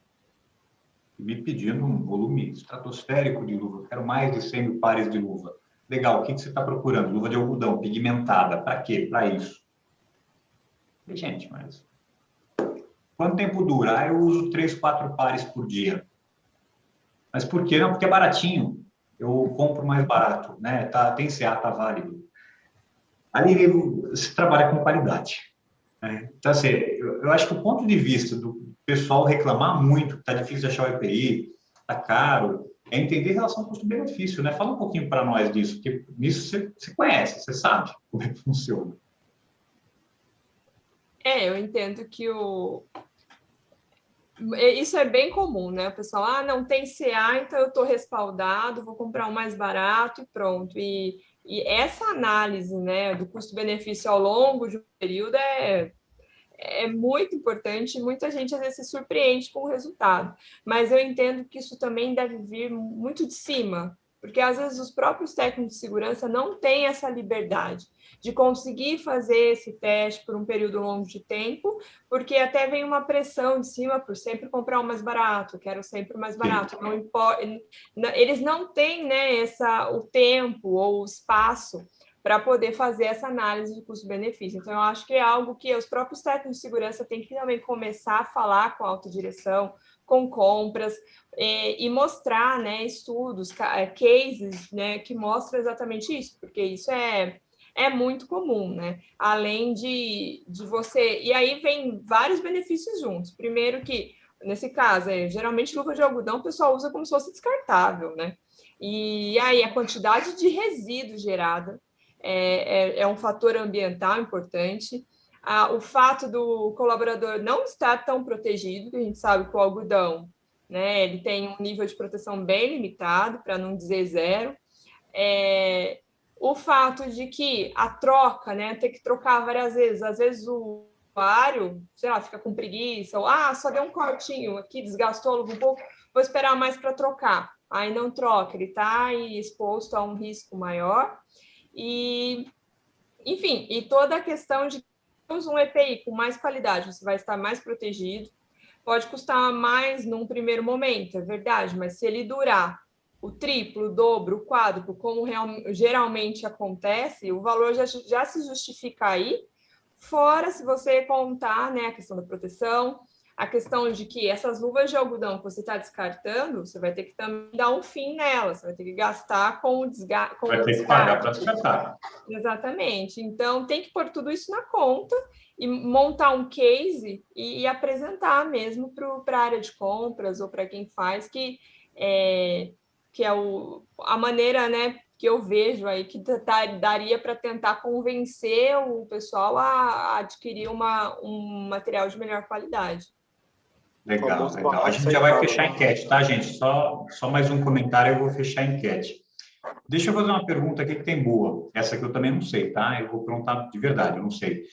me pedindo um volume estratosférico de luva. Eu quero mais de 100 mil pares de luva. Legal, o que você está procurando? Luva de algodão, pigmentada. Para quê? Para isso. E, gente, mas quanto tempo dura? Eu uso 3, 4 pares por dia. Mas por quê? Não, porque é baratinho. Eu compro mais barato, né? Tem CA, tá válido. Ali você trabalha com qualidade. Né? Então, assim, eu acho que o ponto de vista do pessoal reclamar muito, que está difícil de achar o EPI, está caro, é entender a relação custo-benefício, né? Fala um pouquinho para nós disso, porque nisso você conhece, você sabe como é que funciona. Eu entendo que isso é bem comum, né? O pessoal, não tem CA, então eu estou respaldado, vou comprar um mais barato e pronto. E essa análise, né, do custo-benefício ao longo de um período é muito importante, muita gente às vezes se surpreende com o resultado, mas eu entendo que isso também deve vir muito de cima, porque às vezes os próprios técnicos de segurança não têm essa liberdade de conseguir fazer esse teste por um período longo de tempo, porque até vem uma pressão de cima por sempre comprar o mais barato, quero sempre o mais barato, não importa, eles não têm, né, o tempo ou o espaço para poder fazer essa análise de custo-benefício. Então, eu acho que é algo que os próprios técnicos de segurança têm que também começar a falar com a autodireção, com compras, e mostrar, né, estudos, cases, né, que mostram exatamente isso, porque isso é muito comum, né? Além de você... E aí vem vários benefícios juntos. Primeiro que nesse caso, geralmente luva de algodão o pessoal usa como se fosse descartável, né? E aí a quantidade de resíduo gerada é um fator ambiental importante. O fato do colaborador não estar tão protegido, que a gente sabe que o algodão, né, ele tem um nível de proteção bem limitado, para não dizer zero. O fato de que a troca, né, ter que trocar várias vezes, às vezes o usuário, sei lá, fica com preguiça, ou só deu um cortinho aqui, desgastou a luva um pouco, vou esperar mais para trocar. Aí não troca, ele está exposto a um risco maior. E, enfim, e toda a questão de um EPI com mais qualidade, você vai estar mais protegido, pode custar mais num primeiro momento, é verdade, mas se ele durar o triplo, o dobro, o quádruplo, como geralmente acontece, o valor já se justifica aí, fora se você contar, né, a questão da proteção, a questão de que essas luvas de algodão que você está descartando, você vai ter que também dar um fim nelas, você vai ter que gastar com o desgaste. Vai ter que pagar para descartar. Exatamente. Então, tem que pôr tudo isso na conta e montar um case e apresentar mesmo para a área de compras ou para quem faz, que é a maneira, né, que eu vejo aí que daria para tentar convencer o pessoal a adquirir um material de melhor qualidade. Legal, legal. A gente já vai fechar a enquete, tá, gente? Só mais um comentário, eu vou fechar a enquete. Deixa eu fazer uma pergunta aqui que tem boa. Essa aqui eu também não sei, tá? Eu vou perguntar de verdade, eu não sei.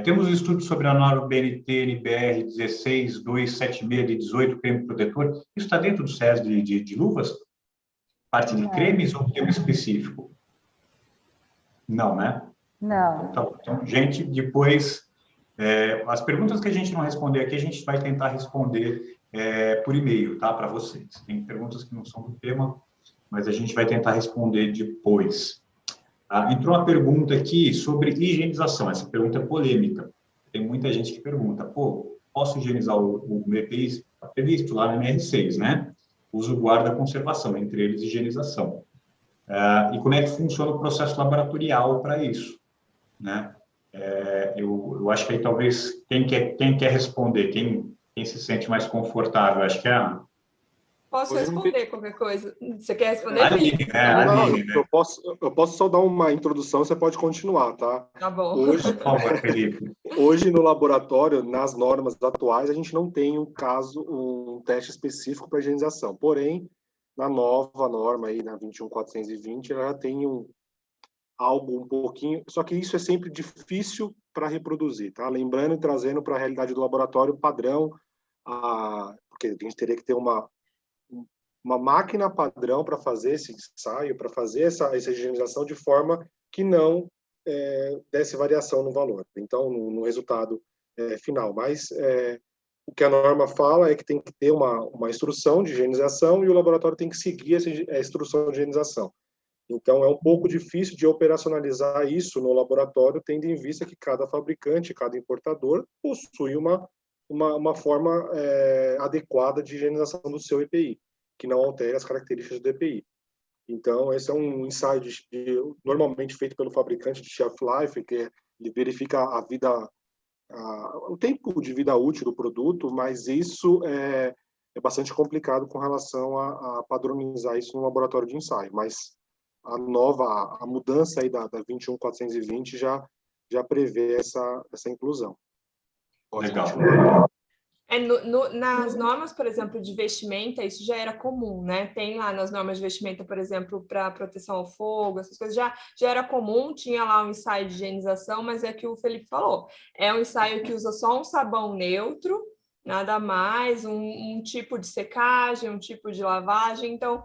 Temos estudos sobre a norma BNT NBR 16276 de 18, creme protetor. Isso está dentro do SES de luvas? Parte de cremes ou termo específico? Não, né? Não. Então, tá bom. Então, gente, depois, as perguntas que a gente não responder aqui, a gente vai tentar responder por e-mail, tá? Para vocês. Tem perguntas que não são do tema, mas a gente vai tentar responder depois. Entrou uma pergunta aqui sobre higienização. Essa pergunta é polêmica. Tem muita gente que pergunta, posso higienizar o meu EPI? Está previsto lá no NR6, né? Uso, guarda, conservação, entre eles higienização. E como é que funciona o processo laboratorial para isso, né? Eu acho que aí talvez quem quer responder, quem se sente mais confortável, acho que é a... Posso responder qualquer coisa? Você quer responder? Aline, né? Aline, né? Eu posso só dar uma introdução, você pode continuar, tá? Tá bom. Hoje, por favor, Felipe. Hoje, no laboratório, nas normas atuais, a gente não tem um teste específico para higienização. Porém, na nova norma, aí, na 21420, ela já tem algo um pouquinho... Só que isso é sempre difícil para reproduzir, tá? Lembrando e trazendo para a realidade do laboratório padrão, porque a gente teria que ter uma máquina padrão para fazer esse ensaio, para fazer essa higienização de forma que não desse variação no valor, então no resultado final. Mas o que a norma fala é que tem que ter uma instrução de higienização e o laboratório tem que seguir essa instrução de higienização. Então é um pouco difícil de operacionalizar isso no laboratório, tendo em vista que cada fabricante, cada importador possui uma forma adequada de higienização do seu EPI, que não altere as características do EPI. Então, esse é um ensaio normalmente feito pelo fabricante de shelf life, que ele verifica o tempo de vida útil do produto, mas isso é bastante complicado com relação a padronizar isso no laboratório de ensaio. Mas a mudança aí da 21420 já prevê essa inclusão. Legal. Nas normas, por exemplo, de vestimenta, isso já era comum, né? Tem lá nas normas de vestimenta, por exemplo, para proteção ao fogo, essas coisas já era comum, tinha lá um ensaio de higienização, mas é que o Felipe falou, é um ensaio que usa só um sabão neutro, nada mais, um tipo de secagem, um tipo de lavagem, então,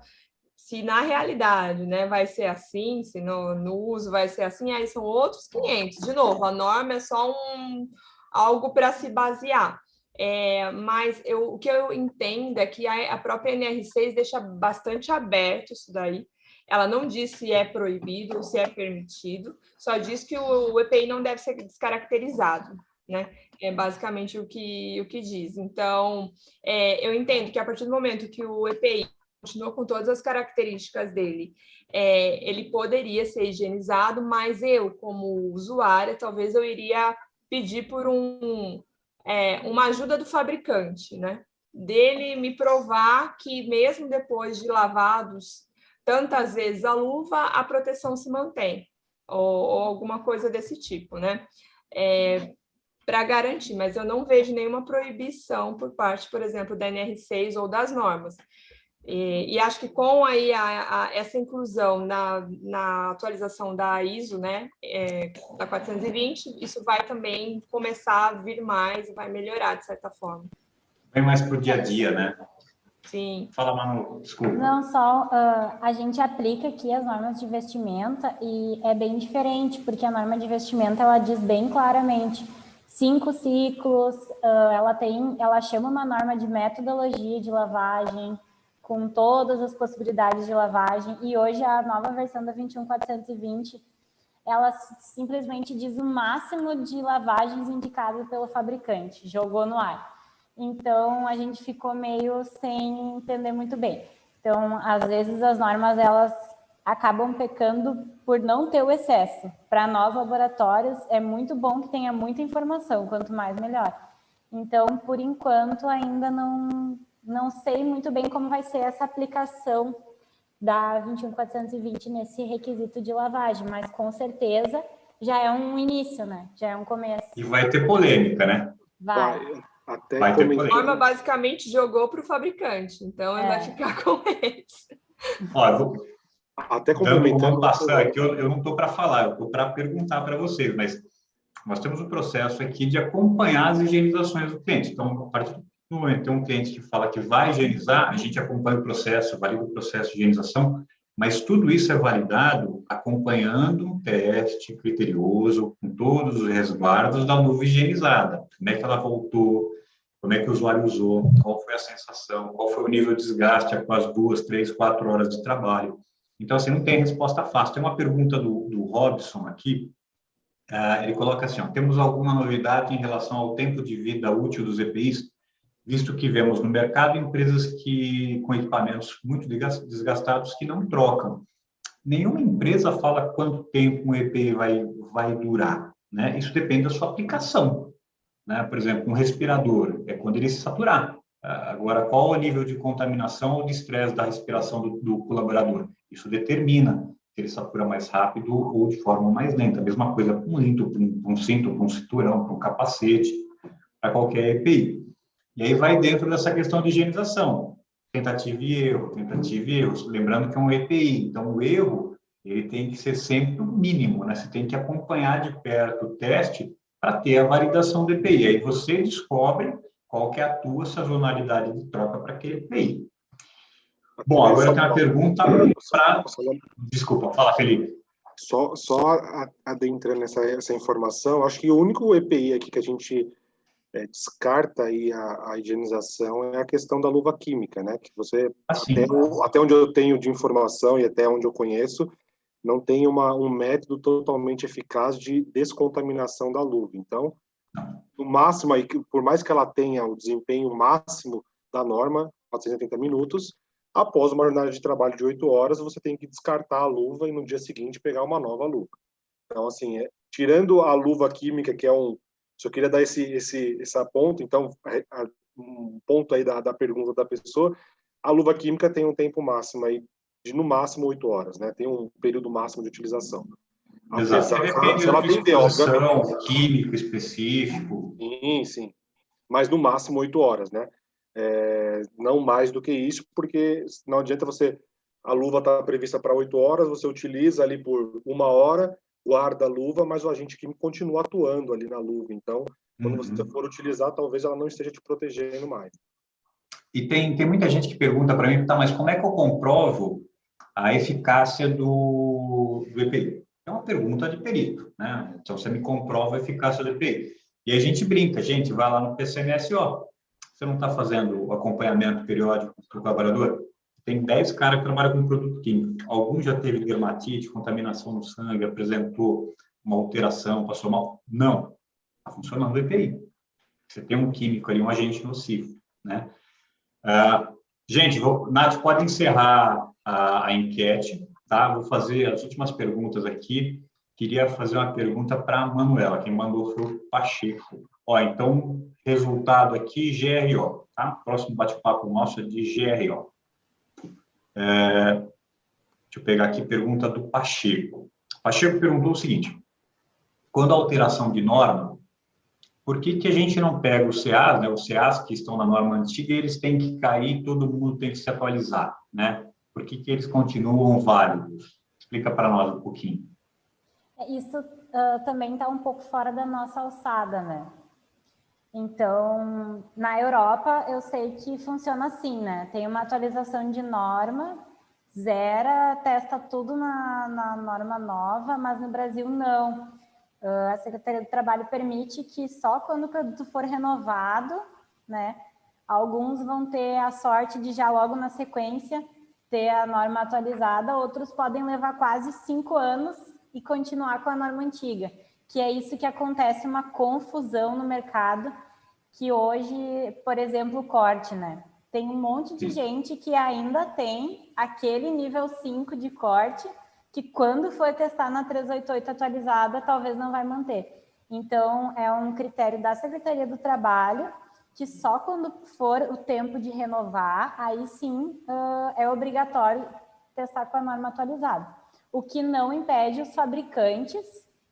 se na realidade, né, vai ser assim, se no uso vai ser assim, aí são outros 500. De novo, a norma é só algo para se basear. Mas o que eu entendo é que a própria NR6 deixa bastante aberto isso daí. Ela não diz se é proibido ou se é permitido, só diz que o EPI não deve ser descaracterizado, né? É basicamente o que diz. Então, eu entendo que a partir do momento que o EPI continua com todas as características dele, ele poderia ser higienizado, mas eu, como usuária, talvez eu iria pedir por uma ajuda do fabricante, né? dele me provar que mesmo depois de lavados tantas vezes a luva, a proteção se mantém, ou alguma coisa desse tipo, né? Para garantir, mas eu não vejo nenhuma proibição por parte, por exemplo, da NR6 ou das normas. E acho que com aí essa inclusão na atualização da ISO, né, da 420, isso vai também começar a vir mais e vai melhorar, de certa forma. Vem mais para o dia a dia, né? Sim. Fala, Manu, desculpa. Não, só a gente aplica aqui as normas de vestimenta e é bem diferente, porque a norma de vestimenta, ela diz bem claramente 5 ciclos, ela chama uma norma de metodologia de lavagem, com todas as possibilidades de lavagem, e hoje a nova versão da 21420, ela simplesmente diz o máximo de lavagens indicado pelo fabricante, jogou no ar. Então, a gente ficou meio sem entender muito bem. Então, às vezes as normas, elas acabam pecando por não ter o excesso. Para nós, laboratórios, é muito bom que tenha muita informação, quanto mais, melhor. Então, por enquanto, ainda não sei muito bem como vai ser essa aplicação da 21420 nesse requisito de lavagem, mas com certeza já é um início, né? Já é um começo. E vai ter polêmica, né? Vai. Até Vai ter A polêmica. norma basicamente jogou para o fabricante, então ele vai ficar com eles. Olha, até dando complementando. uma passada aqui, eu não estou para falar, eu estou para perguntar para vocês, mas nós temos um processo aqui de acompanhar as higienizações do cliente. Então, a partir do momento que tem um cliente que fala que vai higienizar, a gente acompanha o processo, valida o processo de higienização, mas tudo isso é validado acompanhando um teste criterioso, com todos os resguardos da luva higienizada. Como é que ela voltou, como é que o usuário usou, qual foi a sensação, qual foi o nível de desgaste após 2, 3, 4 horas de trabalho. Então, assim, não tem resposta fácil. Tem uma pergunta do Robson aqui, ele coloca assim, temos alguma novidade em relação ao tempo de vida útil dos EPIs, visto que vemos no mercado empresas com equipamentos muito desgastados que não trocam. Nenhuma empresa fala quanto tempo um EPI vai durar, né? Isso depende da sua aplicação, né? Por exemplo, um respirador, é quando ele se saturar. Agora, qual é o nível de contaminação ou de estresse da respiração do colaborador? Isso determina se ele satura mais rápido ou de forma mais lenta. A mesma coisa para um cinto, para um cinturão, para um capacete, para qualquer EPI. E aí vai dentro dessa questão de higienização. Tentativa e erro, tentativa e erro. Lembrando que é um EPI, então o erro ele tem que ser sempre o mínimo, né? Você tem que acompanhar de perto o teste para ter a validação do EPI. Aí você descobre qual que é a tua sazonalidade de troca para aquele EPI. Bom, agora tem uma pergunta para... Desculpa, fala, Felipe. Só adentrando essa informação, acho que o único EPI aqui que a gente descarta aí a higienização é a questão da luva química, né? Que você, até onde eu tenho de informação e até onde eu conheço, não tem um método totalmente eficaz de descontaminação da luva. Então, no máximo, aí, por mais que ela tenha o desempenho máximo da norma, 480 minutos, após uma jornada de trabalho de 8 horas, você tem que descartar a luva e no dia seguinte pegar uma nova luva. Então, assim, tirando a luva química, que é só queria dar esse ponto, então, um ponto aí da pergunta da pessoa, a luva química tem um tempo máximo aí, de no máximo 8 horas, né? Tem um período máximo de utilização. Exato. Depende da exposição, químico específico. Sim. Mas no máximo 8 horas, né? Não mais do que isso, porque não adianta a luva está prevista para 8 horas, você utiliza ali por 1 hora o ar da luva, mas o agente químico continua atuando ali na luva. Então, quando você for utilizar, talvez ela não esteja te protegendo mais. E tem muita gente que pergunta para mim, mas como é que eu comprovo a eficácia do EPI? É uma pergunta de perito, né? Então, você me comprova a eficácia do EPI. E a gente brinca, vai lá no PCMSO. Você não está fazendo o acompanhamento periódico do colaborador? Tem 10 caras que trabalham com produto químico. Algum já teve dermatite, contaminação no sangue, apresentou uma alteração, passou mal? Não. Está funcionando o EPI. Você tem um químico ali, um agente nocivo, né? Gente, Nath, pode encerrar a enquete, tá? Vou fazer as últimas perguntas aqui. queria fazer uma pergunta para a Manuela, quem mandou foi o Pacheco. Então, resultado aqui, GRO, tá? Próximo bate-papo nosso é de GRO. Deixa eu pegar aqui a pergunta do Pacheco. O Pacheco perguntou o seguinte: quando a alteração de norma, por que a gente não pega os CAs, né, os CAs que estão na norma antiga, eles têm que cair, todo mundo tem que se atualizar, né? Por que eles continuam válidos? Explica para nós um pouquinho. Isso também está um pouco fora da nossa alçada, né? Então, na Europa, eu sei que funciona assim, né? Tem uma atualização de norma, zera, testa tudo na norma nova, mas no Brasil não. A Secretaria do Trabalho permite que só quando o produto for renovado, né? Alguns vão ter a sorte de já logo na sequência ter a norma atualizada, outros podem levar quase 5 anos e continuar com a norma antiga, que é isso que acontece, uma confusão no mercado, que hoje, por exemplo, o corte, né? Tem um monte de gente que ainda tem aquele nível 5 de corte, que quando for testar na 388 atualizada, talvez não vai manter. Então, é um critério da Secretaria do Trabalho, que só quando for o tempo de renovar, aí sim é obrigatório testar com a norma atualizada. O que não impede os fabricantes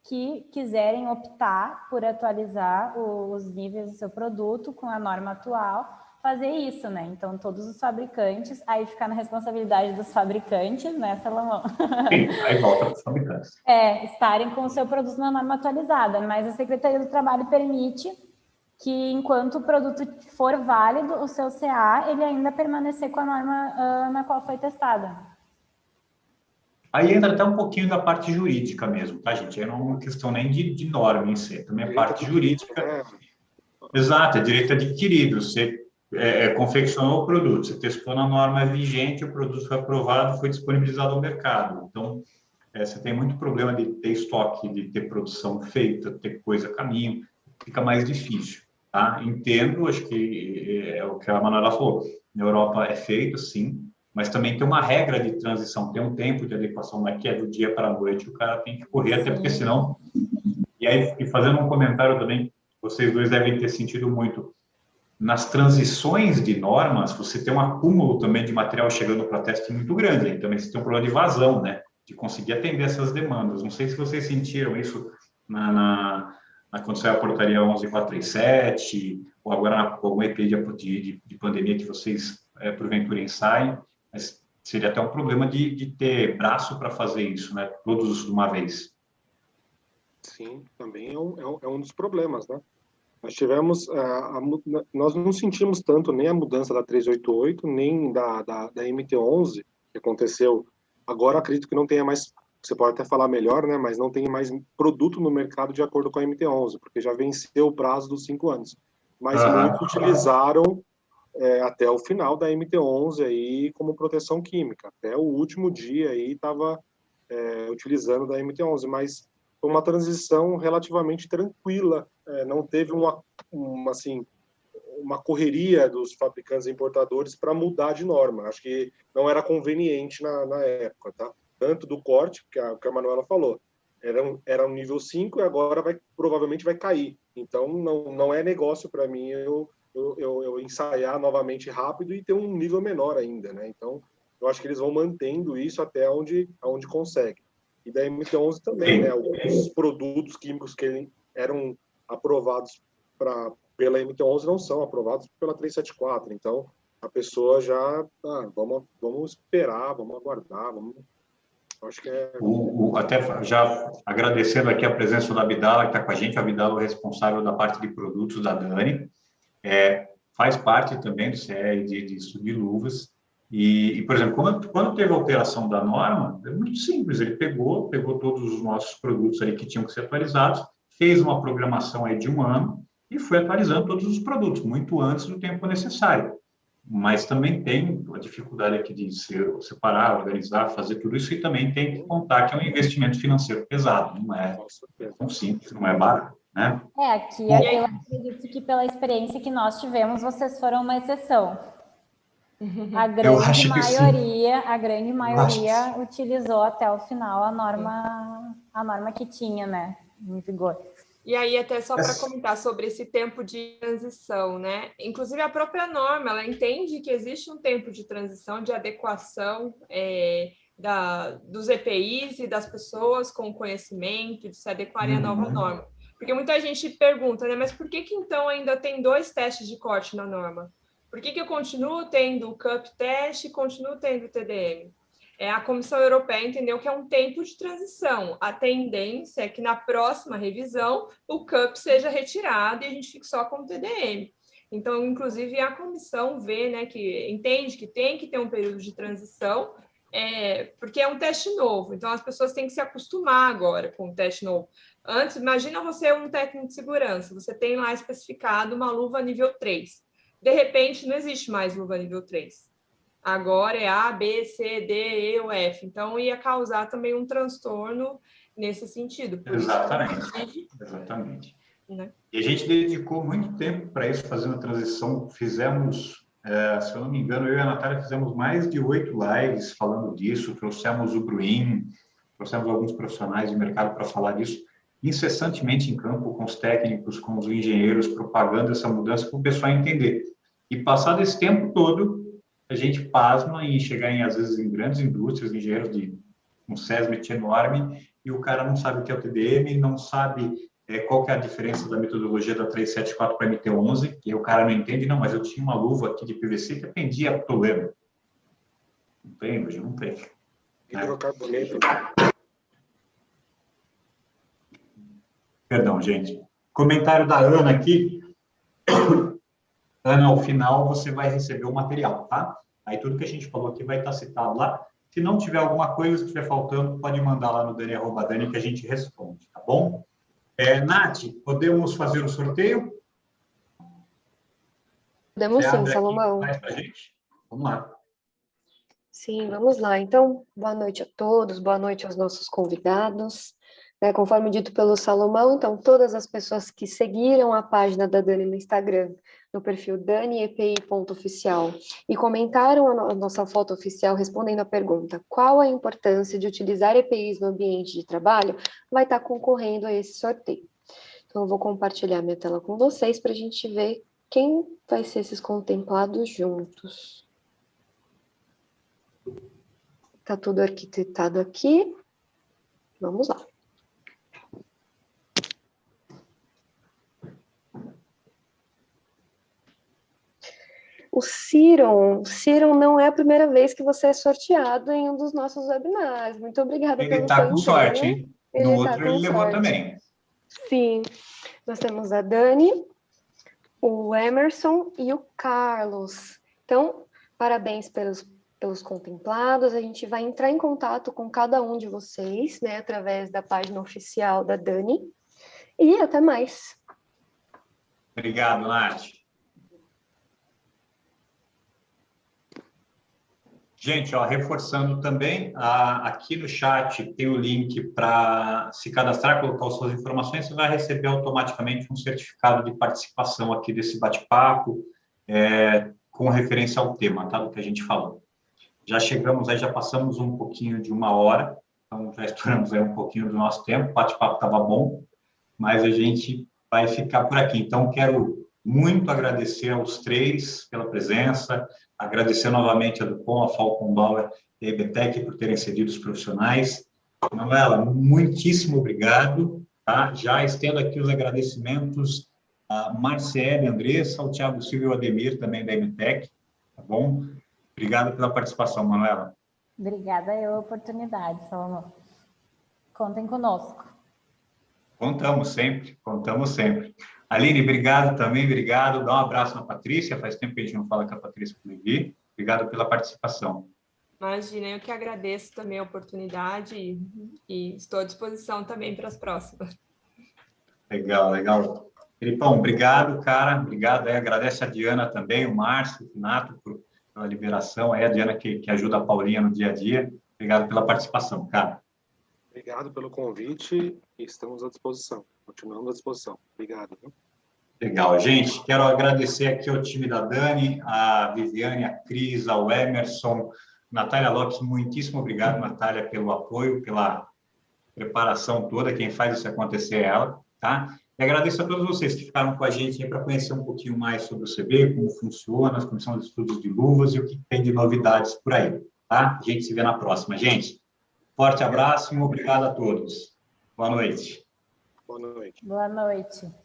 que quiserem optar por atualizar os níveis do seu produto com a norma atual, fazer isso, né? Então, todos os fabricantes, aí fica na responsabilidade dos fabricantes, né, Salomão? Sim, aí volta para os fabricantes. Estarem com o seu produto na norma atualizada, mas a Secretaria do Trabalho permite que, enquanto o produto for válido, o seu CA, ele ainda permanecer com a norma na qual foi testada. Aí entra até um pouquinho da parte jurídica mesmo, tá, gente? Aí não é uma questão nem de norma em si, também é parte jurídica. Exato, é direito adquirido. Você confeccionou o produto, você testou na norma vigente, o produto foi aprovado, foi disponibilizado ao mercado. Então, você tem muito problema de ter estoque, de ter produção feita, ter coisa a caminho, fica mais difícil, tá? Entendo, acho que é o que a Manuela falou. Na Europa é feito, sim, mas também tem uma regra de transição, tem um tempo de adequação, não é que é do dia para a noite, o cara tem que correr, até porque senão... E aí, fazendo um comentário também, vocês dois devem ter sentido muito, nas transições de normas, você tem um acúmulo também de material chegando para teste muito grande, aí também você tem um problema de vazão, né? De conseguir atender essas demandas. Não sei se vocês sentiram isso quando saiu a portaria 11437, ou agora com algum EP de pandemia que vocês, porventura, ensaiem, mas seria até um problema de ter braço para fazer isso, né? Todos de uma vez. Sim, também é um dos problemas, né? Nós tivemos, nós não sentimos tanto nem a mudança da 388, nem da MT-11, que aconteceu. Agora, acredito que não tenha mais, você pode até falar melhor, né? Mas não tem mais produto no mercado de acordo com a MT-11, porque já venceu o prazo dos 5 anos. Mas muitos utilizaram até o final da MT-11 aí como proteção química. Até o último dia aí estava utilizando da MT-11, mas foi uma transição relativamente tranquila. Não teve uma correria dos fabricantes e importadores para mudar de norma. Acho que não era conveniente na época, tá? Tanto do corte, que a Manuela falou, era um nível 5 e agora provavelmente vai cair. Então, não é negócio para mim eu ensaiar novamente rápido e ter um nível menor ainda, né? Então, eu acho que eles vão mantendo isso até onde consegue. E da MT-11 também, né? Alguns produtos químicos que eram aprovados pela MT-11 não são aprovados pela 374. Então, a pessoa já, vamos esperar, vamos aguardar, acho que até já agradecendo aqui a presença da Abdala, que está com a gente. A Abdala é o responsável da parte de produtos da Dani. Faz parte também do CE de subluvas. E, por exemplo, quando teve a alteração da norma, é muito simples. Ele pegou todos os nossos produtos aí que tinham que ser atualizados, fez uma programação aí de 1 ano e foi atualizando todos os produtos, muito antes do tempo necessário. Mas também tem a dificuldade aqui de separar, organizar, fazer tudo isso, e também tem que contar que é um investimento financeiro pesado, não é tão simples, não é barato, né? Aqui eu acredito que pela experiência que nós tivemos, vocês foram uma exceção. A Eu acho que sim. a grande maioria utilizou até o final a norma que tinha, né, em vigor. E aí, até só para comentar sobre esse tempo de transição, né? Inclusive, a própria norma, ela entende que existe um tempo de transição, de adequação dos EPIs e das pessoas com conhecimento, de se adequarem à nova norma. Porque muita gente pergunta, né? Mas por que então ainda tem 2 testes de corte na norma? Por que eu continuo tendo o CUP teste e continuo tendo o TDM? A Comissão Europeia entendeu que é um tempo de transição. A tendência é que na próxima revisão o CUP seja retirado e a gente fique só com o TDM. Então, inclusive, a comissão vê, né, que entende que tem que ter um período de transição, porque é um teste novo. Então, as pessoas têm que se acostumar agora com o teste novo. Antes, imagina você um técnico de segurança, você tem lá especificado uma luva nível 3. De repente, não existe mais luva nível 3. Agora é A, B, C, D, E ou F. Então, ia causar também um transtorno nesse sentido. Exatamente. Né? E a gente dedicou muito tempo para isso, fazendo a transição. Fizemos, se eu não me engano, eu e a Natália fizemos mais de 8 lives falando disso, trouxemos o Bruin, trouxemos alguns profissionais de mercado para falar disso, incessantemente em campo, com os técnicos, com os engenheiros, propagando essa mudança para o pessoal entender. E passado esse tempo todo, a gente pasma em chegar, às vezes, em grandes indústrias, engenheiros de um SESMIT enorme, e o cara não sabe o que é o TDM, não sabe qual que é a diferença da metodologia da 374 para a MT11, e o cara não entende, não, mas eu tinha uma luva aqui de PVC que atendia problema. Não tem, hoje não tem. Hidrocarboneto. Perdão, gente. Comentário da Ana aqui. Ana, ao final você vai receber o material, tá? Aí tudo que a gente falou aqui vai estar citado lá. Se não tiver alguma coisa, se estiver faltando, pode mandar lá no Dani@Dani que a gente responde, tá bom? Nath, podemos fazer o sorteio? Podemos sim, Salomão. Faz pra gente? Vamos lá. Sim, vamos lá. Então, boa noite a todos, boa noite aos nossos convidados. Conforme dito pelo Salomão, então, todas as pessoas que seguiram a página da Dani no Instagram, no perfil daniepi.oficial, e comentaram a nossa foto oficial respondendo a pergunta qual a importância de utilizar EPIs no ambiente de trabalho, vai estar concorrendo a esse sorteio. Então, eu vou compartilhar minha tela com vocês para a gente ver quem vai ser esses contemplados juntos. Está tudo arquitetado aqui. Vamos lá. O Ciron não é a primeira vez que você é sorteado em um dos nossos webinars. Muito obrigada pelo seu empenho. Ele está com sorte, hein? No outro ele levou também. Sim. Nós temos a Dani, o Emerson e o Carlos. Então, parabéns pelos contemplados. A gente vai entrar em contato com cada um de vocês, né, através da página oficial da Dani. E até mais. Obrigado, Nath. Gente, reforçando também, aqui no chat tem o link para se cadastrar, colocar as suas informações, você vai receber automaticamente um certificado de participação aqui desse bate-papo, com referência ao tema, tá, do que a gente falou. Já chegamos aí, já passamos um pouquinho de 1 hora, então já estouramos aí um pouquinho do nosso tempo, o bate-papo estava bom, mas a gente vai ficar por aqui. Então, quero muito agradecer aos 3 pela presença, agradecer novamente a Dupont, a Falcon Bauer e a EBTEC por terem cedido os profissionais. Manuela, muitíssimo obrigado. Tá? Já estendo aqui os agradecimentos a Marcele, Andressa, ao Thiago Silva e ao Ademir, também da EBTEC. Tá bom? Obrigado pela participação, Manuela. Obrigada pela oportunidade, Salomão. Contem conosco. Contamos sempre, contamos sempre. Aline, obrigado também, obrigado. Dá um abraço na Patrícia, faz tempo que a gente não fala com a Patrícia por aqui. Obrigado pela participação. Imagina, eu que agradeço também a oportunidade e estou à disposição também para as próximas. Legal, legal. Felipão, obrigado, cara, obrigado. Agradece a Diana também, o Márcio, o Renato, pela liberação. A Diana que ajuda a Paulinha no dia a dia. Obrigado pela participação, cara. Obrigado pelo convite e estamos à disposição. Continuamos à disposição. Obrigado. Legal, gente. Quero agradecer aqui ao time da Dani, a Viviane, a Cris, ao Emerson, Natália Lopes. Muitíssimo obrigado, Natália, pelo apoio, pela preparação toda. Quem faz isso acontecer é ela, tá? E agradeço a todos vocês que ficaram com a gente para conhecer um pouquinho mais sobre o CB, como funciona, como são os estudos de luvas e o que tem de novidades por aí, tá? A gente se vê na próxima. Gente, forte abraço e obrigado a todos. Boa noite. Boa noite. Boa noite.